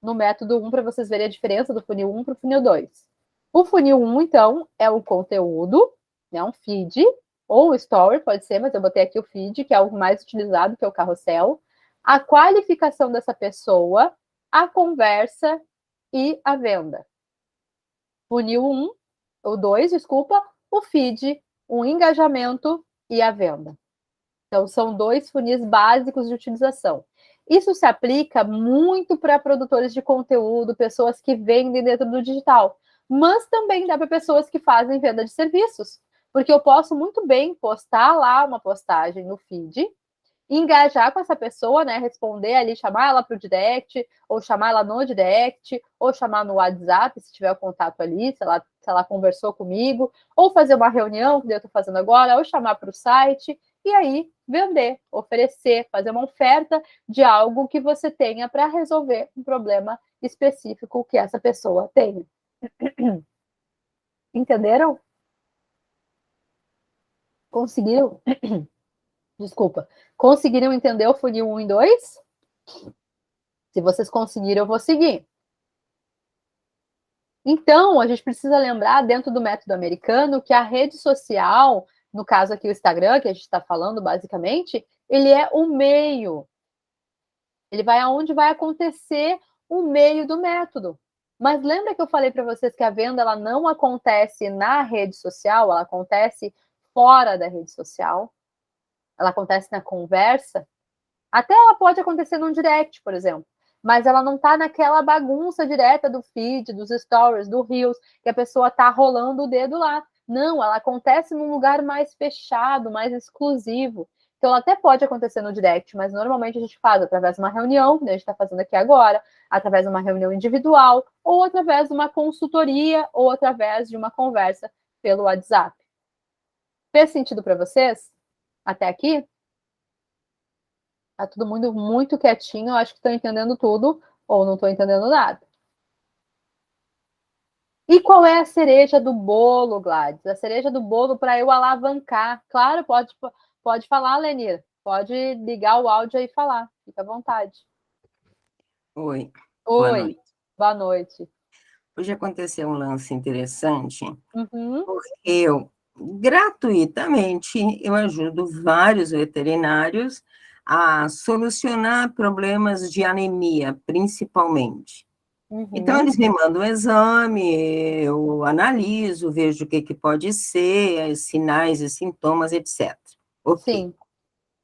no método 1 para vocês verem a diferença do funil 1 para o funil 2. O funil 1, então, é o conteúdo, né, um feed, ou um story, pode ser, mas eu botei aqui o feed, que é o mais utilizado, que é o carrossel. A qualificação dessa pessoa, a conversa e a venda. Funil 1, ou 2, desculpa, o feed, o engajamento e a venda. Então, são 2 funis básicos de utilização. Isso se aplica muito para produtores de conteúdo, pessoas que vendem dentro do digital, mas também dá para pessoas que fazem venda de serviços, porque eu posso muito bem postar lá uma postagem no feed, engajar com essa pessoa, né, responder ali, chamar ela para o direct, ou chamar ela no direct, ou chamar no WhatsApp, se tiver o contato ali, se ela conversou comigo, ou fazer uma reunião, que eu estou fazendo agora, ou chamar para o site, e aí vender, oferecer, fazer uma oferta de algo que você tenha para resolver um problema específico que essa pessoa tenha. Entenderam? Conseguiram? Desculpa. Conseguiram entender o funil 1 e 2? Se vocês conseguiram, eu vou seguir. Então, a gente precisa lembrar, dentro do método americano, que a rede social, no caso aqui o Instagram, que a gente está falando basicamente, ele é o meio. Ele vai aonde vai acontecer o meio do método. Mas lembra que eu falei para vocês que a venda ela não acontece na rede social, ela acontece fora da rede social, ela acontece na conversa? Até ela pode acontecer num direct, por exemplo, mas ela não está naquela bagunça direta do feed, dos stories, do Reels, que a pessoa está rolando o dedo lá. Não, ela acontece num lugar mais fechado, mais exclusivo. Então, ela até pode acontecer no direct, mas normalmente a gente faz através de uma reunião, que a gente está fazendo aqui agora, através de uma reunião individual, ou através de uma consultoria, ou através de uma conversa pelo WhatsApp. Fez sentido para vocês? Até aqui? Tá todo mundo muito quietinho, eu acho que estão entendendo tudo, ou não estou entendendo nada. E qual é a cereja do bolo, Gladys? A cereja do bolo para eu alavancar. Claro, pode falar, Lenir. Pode ligar o áudio aí e falar. Fica à vontade. Oi. Boa noite. Boa noite. Hoje aconteceu um lance interessante, Uhum. porque eu, gratuitamente, eu ajudo vários veterinários a solucionar problemas de anemia, principalmente. Então, eles me mandam um exame, eu analiso, vejo o que pode ser, sinais e sintomas, etc. Ok. Sim.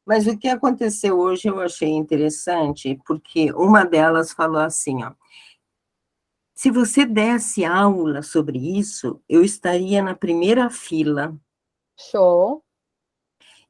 Mas o que aconteceu hoje eu achei interessante, porque uma delas falou assim, ó, se você desse aula sobre isso, eu estaria na primeira fila. Show.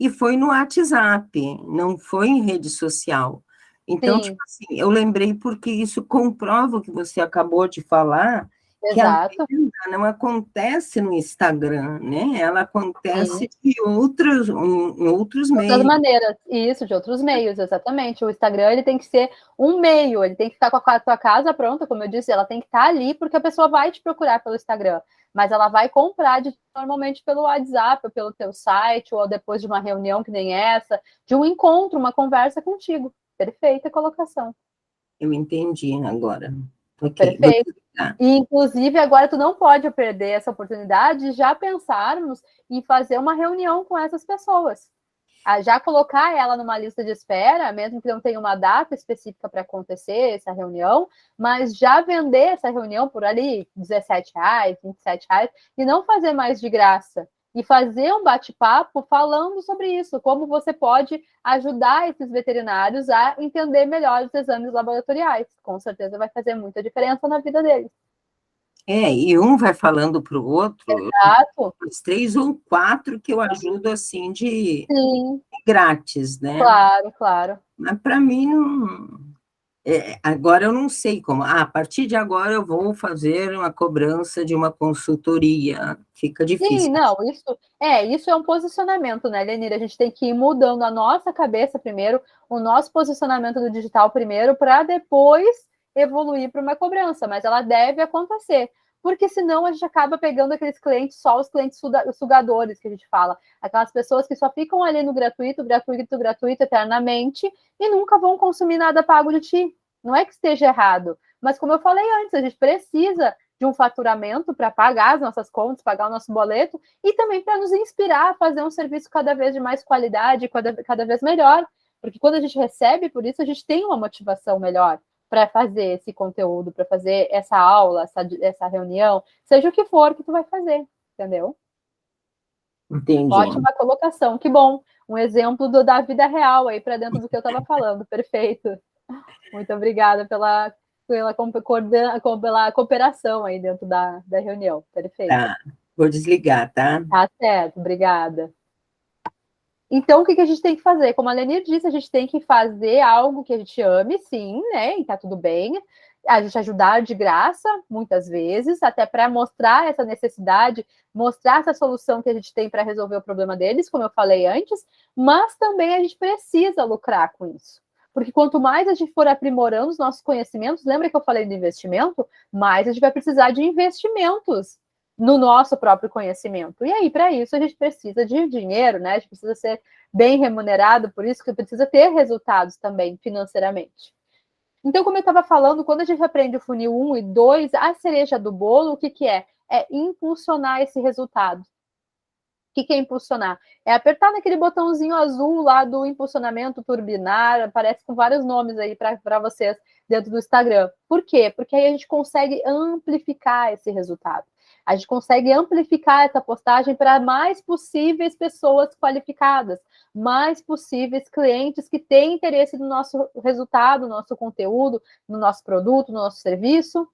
E foi no WhatsApp, não foi em rede social. Então, Sim. tipo assim, eu lembrei porque isso comprova o que você acabou de falar, que a Exato. venda não acontece no Instagram, né? Ela acontece Sim. em outros De outras meios. maneiras, isso, de outros meios, exatamente. O Instagram ele tem que ser um meio, ele tem que estar com a tua casa pronta, como eu disse, ela tem que estar ali porque a pessoa vai te procurar pelo Instagram, mas ela vai comprar normalmente pelo WhatsApp, ou pelo teu site, ou depois de uma reunião que nem essa, de um encontro, uma conversa contigo. Perfeita colocação. Eu entendi agora. Ok, vou Perfeito. explicar. E, inclusive, agora tu não pode perder essa oportunidade de já pensarmos em fazer uma reunião com essas pessoas. Já colocar ela numa lista de espera, mesmo que não tenha uma data específica para acontecer essa reunião, mas já vender essa reunião por ali R$17, R$27, e não fazer mais de graça. e fazer um bate-papo falando sobre isso, como você pode ajudar esses veterinários a entender melhor os exames laboratoriais. Com certeza vai fazer muita diferença na vida deles. E um vai falando para o outro, Exato. os 3 ou 4 que eu ajudo assim de Sim. grátis, né? Claro, claro. Mas para mim não. Agora eu não sei como. A partir de agora eu vou fazer uma cobrança de uma consultoria. Fica Sim, difícil. não, isso é um posicionamento, né, Lenira? A gente tem que ir mudando a nossa cabeça primeiro, o nosso posicionamento do digital primeiro, para depois evoluir para uma cobrança, mas ela deve acontecer, porque senão a gente acaba pegando aqueles clientes, só os clientes sugadores que a gente fala, aquelas pessoas que só ficam ali no gratuito, gratuito, gratuito eternamente e nunca vão consumir nada pago de ti. Não é que esteja errado, mas como eu falei antes, a gente precisa de um faturamento para pagar as nossas contas, pagar o nosso boleto, e também para nos inspirar a fazer um serviço cada vez de mais qualidade, cada vez melhor. Porque quando a gente recebe por isso, a gente tem uma motivação melhor para fazer esse conteúdo, para fazer essa aula, essa reunião, seja o que for que tu vai fazer, entendeu? Entendi. Ótima colocação, que bom. Um exemplo da vida real aí para dentro do que eu estava falando, perfeito. Muito obrigada pela cooperação aí dentro da reunião. Perfeito. Tá, vou desligar, tá? Tá certo, obrigada. Então, o que a gente tem que fazer? Como a Lenir disse, a gente tem que fazer algo que a gente ame, sim, né? E tá tudo bem. A gente ajudar de graça, muitas vezes, até para mostrar essa necessidade, mostrar essa solução que a gente tem para resolver o problema deles, como eu falei antes, mas também a gente precisa lucrar com isso. Porque quanto mais a gente for aprimorando os nossos conhecimentos, lembra que eu falei do investimento? Mais a gente vai precisar de investimentos no nosso próprio conhecimento. E aí, para isso, a gente precisa de dinheiro, né? A gente precisa ser bem remunerado, por isso que precisa ter resultados também financeiramente. Então, como eu estava falando, quando a gente aprende o funil 1 e 2, a cereja do bolo, o que é? É impulsionar esse resultado. O que é impulsionar? É apertar naquele botãozinho azul lá do impulsionamento turbinar, aparece com vários nomes aí para vocês dentro do Instagram. Por quê? Porque aí a gente consegue amplificar esse resultado. A gente consegue amplificar essa postagem para mais possíveis pessoas qualificadas, mais possíveis clientes que têm interesse no nosso resultado, no nosso conteúdo, no nosso produto, no nosso serviço,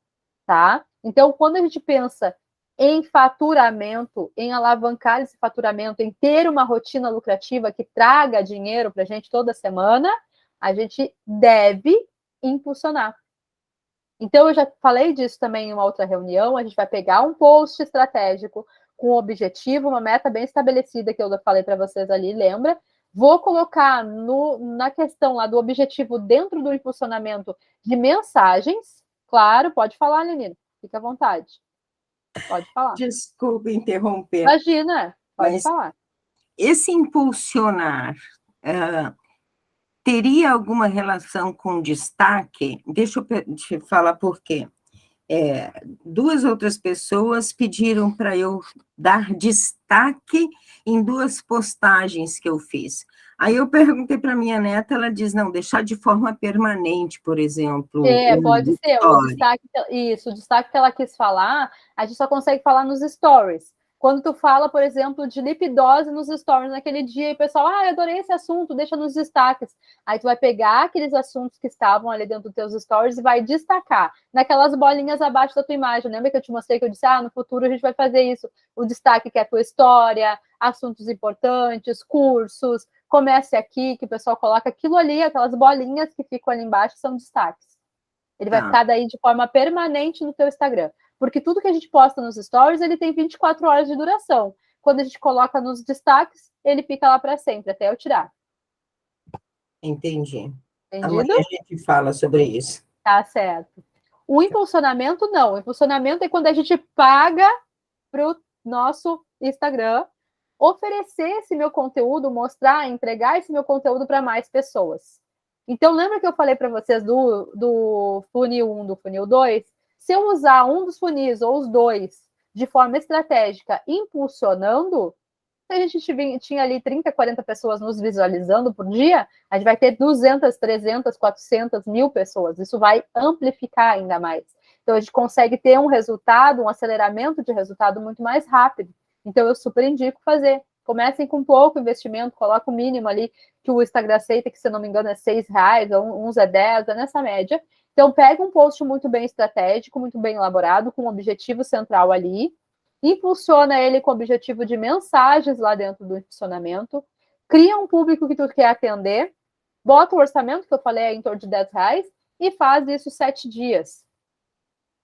tá? Então, quando a gente pensa em faturamento, em alavancar esse faturamento, em ter uma rotina lucrativa que traga dinheiro para a gente toda semana, a gente deve impulsionar. Então, eu já falei disso também em uma outra reunião, a gente vai pegar um post estratégico com um objetivo, uma meta bem estabelecida que eu falei para vocês ali, lembra? Vou colocar na questão lá do objetivo dentro do impulsionamento de mensagens. Claro, pode falar, Lenina, fica à vontade. Pode falar. Desculpe interromper. Imagina, pode falar. Esse impulsionar teria alguma relação com destaque? Deixa eu te falar por quê. 2 outras pessoas pediram para eu dar destaque em 2 postagens que eu fiz. Aí eu perguntei para minha neta, ela diz, não, deixar de forma permanente, por exemplo. Pode ser, o destaque que ela quis falar, a gente só consegue falar nos stories. Quando tu fala, por exemplo, de lipidose nos stories naquele dia, e o pessoal, eu adorei esse assunto, deixa nos destaques. Aí tu vai pegar aqueles assuntos que estavam ali dentro dos teus stories e vai destacar naquelas bolinhas abaixo da tua imagem. Lembra que eu te mostrei que eu disse, no futuro a gente vai fazer isso. O destaque que é a tua história, assuntos importantes, cursos, comece aqui, que o pessoal coloca aquilo ali, aquelas bolinhas que ficam ali embaixo, são destaques. Ele vai ficar daí de forma permanente no teu Instagram. Porque tudo que a gente posta nos stories, ele tem 24 horas de duração. Quando a gente coloca nos destaques, ele fica lá para sempre, até eu tirar. Entendi. Entendido? Amanhã a gente fala sobre isso. Tá certo. O impulsionamento, não. O impulsionamento é quando a gente paga para o nosso Instagram oferecer esse meu conteúdo, mostrar, entregar esse meu conteúdo para mais pessoas. Então, lembra que eu falei para vocês do funil 1, do funil 2? Se eu usar um dos funis ou os dois de forma estratégica, impulsionando, se a gente tinha ali 30, 40 pessoas nos visualizando por dia, a gente vai ter 200, 300, 400 mil pessoas. Isso vai amplificar ainda mais. Então, a gente consegue ter um resultado, um aceleramento de resultado muito mais rápido. Então, eu super indico fazer. Comecem com pouco investimento, coloca o mínimo ali que o Instagram aceita, que se eu não me engano é R$6, uns é 10, é nessa média. Então, pega um post muito bem estratégico, muito bem elaborado, com um objetivo central ali, impulsiona ele com o objetivo de mensagens lá dentro do impulsionamento, cria um público que tu quer atender, bota o orçamento, que eu falei é em torno de R$10, e faz isso 7 dias.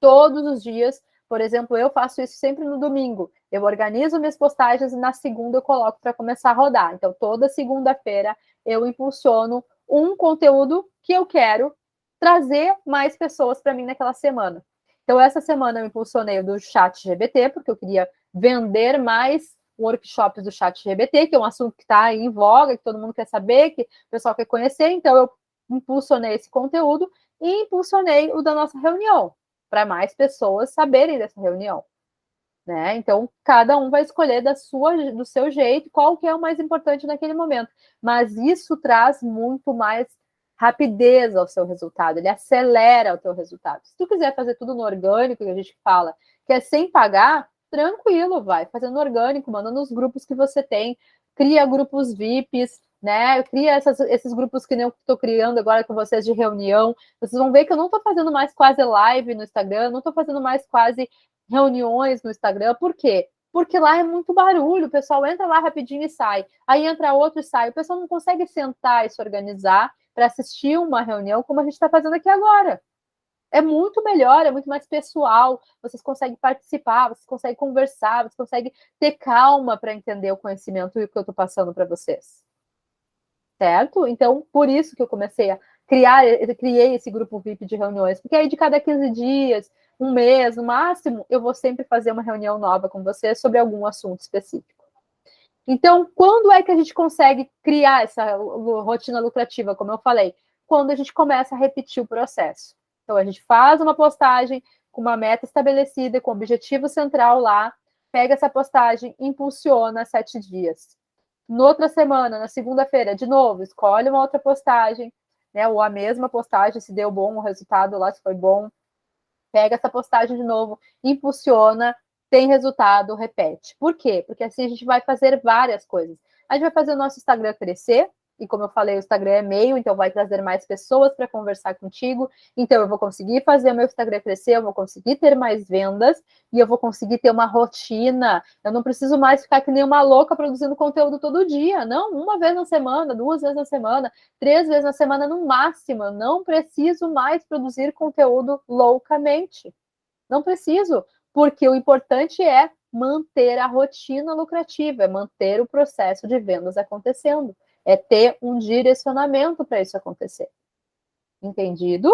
Todos os dias, por exemplo, eu faço isso sempre no domingo. Eu organizo minhas postagens e na segunda eu coloco para começar a rodar. Então, toda segunda-feira eu impulsiono um conteúdo que eu quero trazer mais pessoas para mim naquela semana. Então, essa semana eu impulsionei o do ChatGPT, porque eu queria vender mais workshops do ChatGPT, que é um assunto que está em voga, que todo mundo quer saber, que o pessoal quer conhecer. Então, eu impulsionei esse conteúdo e impulsionei o da nossa reunião, para mais pessoas saberem dessa reunião, né? Então, cada um vai escolher do seu jeito qual que é o mais importante naquele momento. Mas isso traz muito mais rapidez ao seu resultado, ele acelera o teu resultado. Se tu quiser fazer tudo no orgânico, que a gente fala, que é sem pagar, tranquilo, vai fazendo orgânico, manda nos grupos que você tem, cria grupos VIPs, né? Cria esses grupos que nem eu estou criando agora com vocês de reunião. Vocês vão ver que eu não estou fazendo mais quase live no Instagram, não estou fazendo mais quase reuniões no Instagram. Por quê? Porque lá é muito barulho, o pessoal entra lá rapidinho e sai. Aí entra outro e sai. O pessoal não consegue sentar e se organizar para assistir uma reunião como a gente está fazendo aqui agora. É muito melhor, é muito mais pessoal, vocês conseguem participar, vocês conseguem conversar, vocês conseguem ter calma para entender o conhecimento e o que eu estou passando para vocês. Certo? Então, por isso que eu comecei a criei esse grupo VIP de reuniões, porque aí de cada 15 dias, um mês, no máximo, eu vou sempre fazer uma reunião nova com vocês sobre algum assunto específico. Então, quando é que a gente consegue criar essa rotina lucrativa, como eu falei? Quando a gente começa a repetir o processo. Então, a gente faz uma postagem com uma meta estabelecida, com objetivo central lá, pega essa postagem, impulsiona 7 dias. Noutra semana, na segunda-feira, de novo, escolhe uma outra postagem, né? Ou a mesma postagem, se deu bom o resultado lá, se foi bom. Pega essa postagem de novo, impulsiona, tem resultado, repete. Por quê? Porque assim a gente vai fazer várias coisas. A gente vai fazer o nosso Instagram crescer, e como eu falei, o Instagram é meio, então vai trazer mais pessoas para conversar contigo. Então eu vou conseguir fazer o meu Instagram crescer, eu vou conseguir ter mais vendas e eu vou conseguir ter uma rotina. Eu não preciso mais ficar que nem uma louca produzindo conteúdo todo dia. Não, uma vez na semana, 2 vezes na semana, 3 vezes na semana no máximo. Eu não preciso mais produzir conteúdo loucamente. Não preciso, porque o importante é manter a rotina lucrativa, é manter o processo de vendas acontecendo, é ter um direcionamento para isso acontecer. Entendido?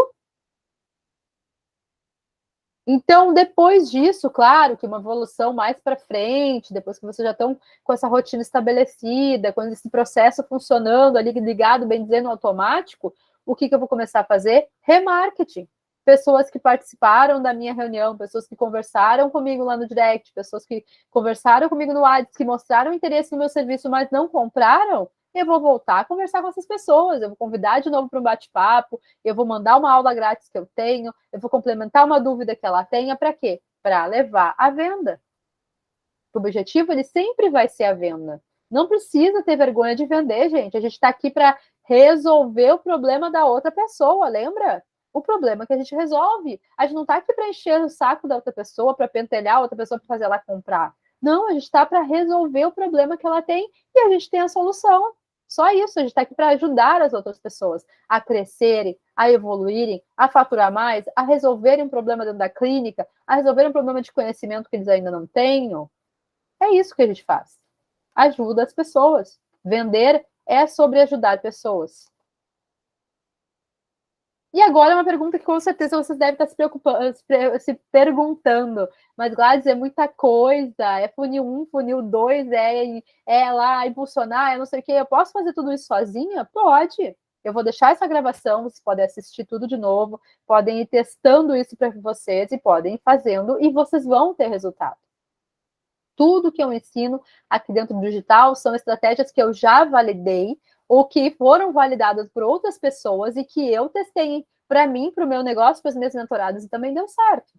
Então, depois disso, claro que uma evolução mais para frente, depois que vocês já estão com essa rotina estabelecida, com esse processo funcionando ali, ligado, bem dizendo, automático, o que eu vou começar a fazer? Remarketing. Pessoas que participaram da minha reunião, pessoas que conversaram comigo lá no direct, pessoas que conversaram comigo no WhatsApp, que mostraram interesse no meu serviço, mas não compraram, eu vou voltar a conversar com essas pessoas, eu vou convidar de novo para um bate-papo, eu vou mandar uma aula grátis que eu tenho, eu vou complementar uma dúvida que ela tenha, para quê? Para levar à venda. O objetivo, ele sempre vai ser a venda. Não precisa ter vergonha de vender, gente. A gente está aqui para resolver o problema da outra pessoa, lembra? O problema que a gente resolve. A gente não está aqui para encher o saco da outra pessoa, para pentelhar a outra pessoa, para fazer ela comprar. Não, a gente está para resolver o problema que ela tem e a gente tem a solução. Só isso, a gente está aqui para ajudar as outras pessoas a crescerem, a evoluírem, a faturar mais, a resolverem um problema dentro da clínica, a resolverem um problema de conhecimento que eles ainda não tenham. É isso que a gente faz. Ajuda as pessoas. Vender é sobre ajudar pessoas. E agora é uma pergunta que com certeza vocês devem estar se perguntando. Mas, Gladys, é muita coisa. É funil 1, funil 2, é lá impulsionar, é não sei o quê. Eu posso fazer tudo isso sozinha? Pode. Eu vou deixar essa gravação, vocês podem assistir tudo de novo, podem ir testando isso para vocês e podem ir fazendo e vocês vão ter resultado. Tudo que eu ensino aqui dentro do digital são estratégias que eu já validei ou que foram validadas por outras pessoas e que eu testei para mim, para o meu negócio, para as minhas mentoradas e também deu certo.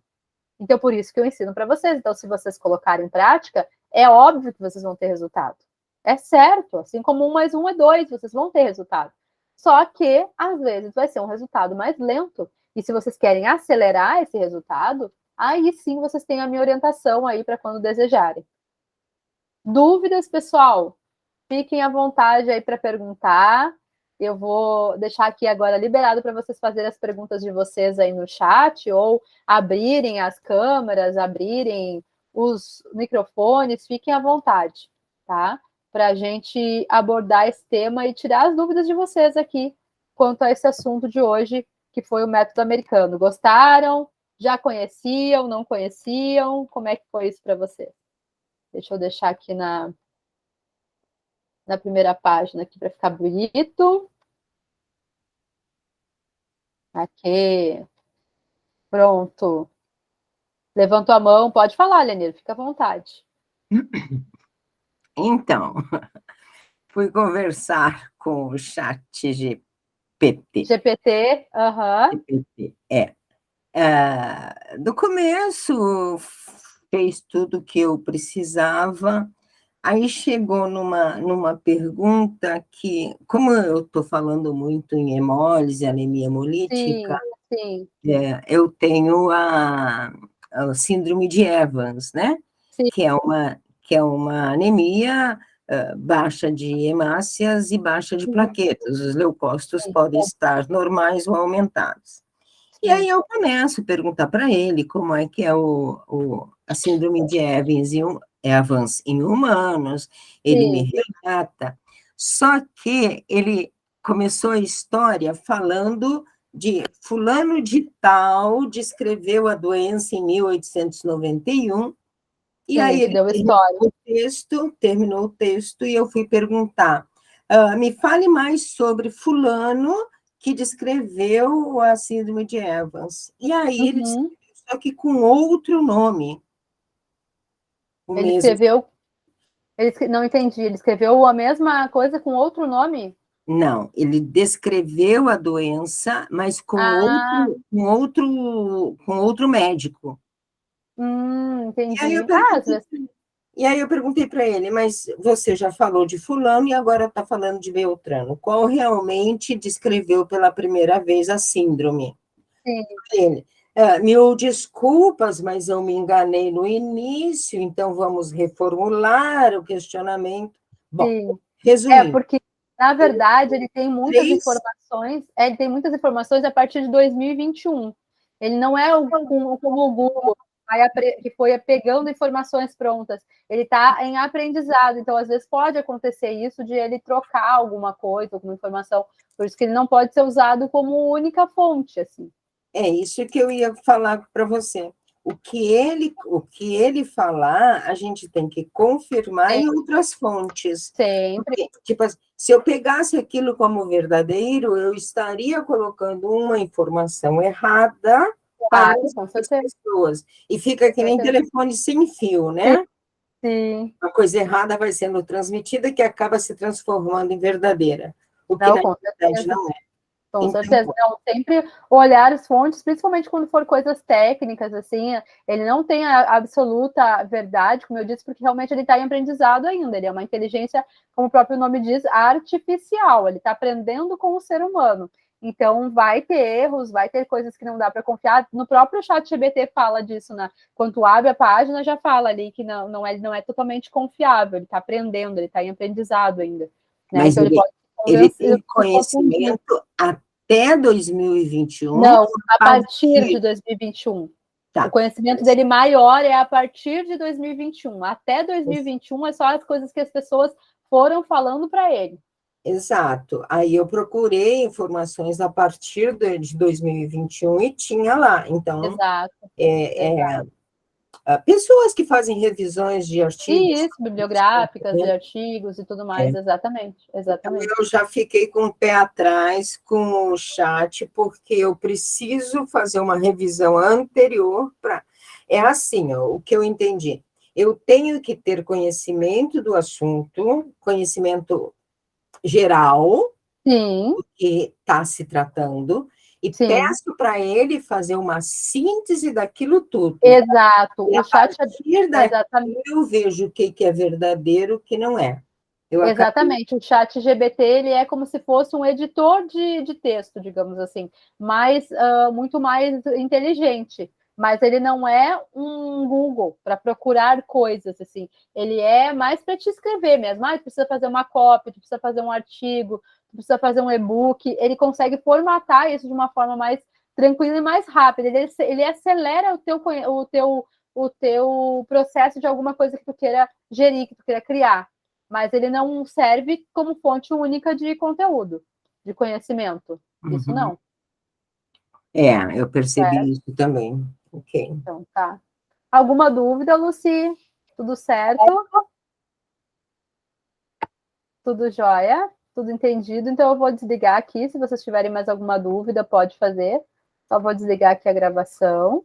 Então, por isso que eu ensino para vocês. Então, se vocês colocarem em prática, é óbvio que vocês vão ter resultado. É certo, assim como 1 mais 1 é 2, vocês vão ter resultado. Só que, às vezes, vai ser um resultado mais lento. E se vocês querem acelerar esse resultado, aí sim vocês têm a minha orientação aí para quando desejarem. Dúvidas, pessoal? Fiquem à vontade aí para perguntar. Eu vou deixar aqui agora liberado para vocês fazerem as perguntas de vocês aí no chat, ou abrirem as câmeras, abrirem os microfones, fiquem à vontade, tá? Para a gente abordar esse tema e tirar as dúvidas de vocês aqui quanto a esse assunto de hoje, que foi o método americano. Gostaram? Já conheciam? Não conheciam? Como é que foi isso para vocês? Deixa eu deixar aqui na primeira página aqui para ficar bonito. Aqui. Pronto. Levantou a mão, pode falar, Lenir, fica à vontade. Então, fui conversar com o chat GPT. GPT, GPT, do começo, fez tudo o que eu precisava. Aí chegou numa pergunta que, como eu estou falando muito em hemólise, anemia hemolítica, sim. Eu tenho a síndrome de Evans, né? Sim. Que é uma anemia baixa de hemácias e baixa de plaquetas. Os leucócitos podem estar normais ou aumentados. E aí eu começo a perguntar para ele como é que é a síndrome de Evans em humanos, ele me relata, só que ele começou a história falando de fulano de tal, descreveu a doença em 1891, e aí ele terminou o texto e eu fui perguntar, me fale mais sobre fulano que descreveu a síndrome de Evans. E aí ele descreveu, só que com outro nome. Ele escreveu... Não entendi. Ele escreveu a mesma coisa com outro nome? Não, ele descreveu a doença, mas com outro médico. Entendi. E aí eu perguntei para ele, mas você já falou de fulano e agora está falando de Beltrano. Qual realmente descreveu pela primeira vez a síndrome? Sim. Ele, mil desculpas, mas eu me enganei no início, então vamos reformular o questionamento. Bom, resumindo. Porque, na verdade, ele tem muitas informações, a partir de 2021. Ele não é como o Google, que foi pegando informações prontas. Ele está em aprendizado, então, às vezes, pode acontecer isso de ele trocar alguma coisa, alguma informação, por isso que ele não pode ser usado como única fonte, assim. É isso que eu ia falar para você. O que ele falar, a gente tem que confirmar em outras fontes. Sempre. Porque, tipo, se eu pegasse aquilo como verdadeiro, eu estaria colocando uma informação errada para as pessoas. E fica que nem telefone sem fio, né? Sim. Uma coisa errada vai sendo transmitida que acaba se transformando em verdadeira. O que, na verdade, não é. Com certeza, não, sempre olhar as fontes, principalmente quando for coisas técnicas, assim, ele não tem a absoluta verdade, como eu disse, porque realmente ele está em aprendizado ainda, ele é uma inteligência, como o próprio nome diz, artificial, ele está aprendendo com o ser humano, então vai ter erros, vai ter coisas que não dá para confiar, no próprio chat GPT fala disso, né? Quando tu abre a página, já fala ali que não é totalmente confiável, ele está aprendendo, ele está em aprendizado ainda. Né? Mas então, ele tem conhecimento até 2021? Não, a partir de 2021. Tá. O conhecimento dele maior é a partir de 2021. Até 2021 é só as coisas que as pessoas foram falando para ele. Exato. Aí eu procurei informações a partir de 2021 e tinha lá. Então, exato. Pessoas que fazem revisões de artigos. Isso, bibliográficas, de artigos e tudo mais, exatamente. Então, eu já fiquei com o pé atrás com o chat, porque eu preciso fazer uma revisão anterior para... É assim, ó, o que eu entendi. Eu tenho que ter conhecimento do assunto, conhecimento geral, sim, do que está se tratando, e Sim. peço para ele fazer uma síntese daquilo tudo. Exato. E O a chat partir exatamente. daquilo eu vejo o que é verdadeiro, o que não é. Exatamente, o chat GPT ele é como se fosse um editor de texto, digamos assim, mas muito mais inteligente. Mas ele não é um Google para procurar coisas assim. Ele é mais para te escrever mesmo. Ah, precisa fazer uma cópia, precisa fazer um artigo, precisa fazer um e-book. Ele consegue formatar isso de uma forma mais tranquila e mais rápida. Ele acelera o teu processo de alguma coisa que tu queira gerir, que tu queira criar, mas ele não serve como fonte única de conteúdo, de conhecimento. Isso Uhum. não. Eu percebi isso também. Ok. Então, tá. Alguma dúvida, Lucy? Tudo certo? Tudo jóia? Tudo entendido? Então, eu vou desligar aqui. Se vocês tiverem mais alguma dúvida, pode fazer. Só vou desligar aqui a gravação.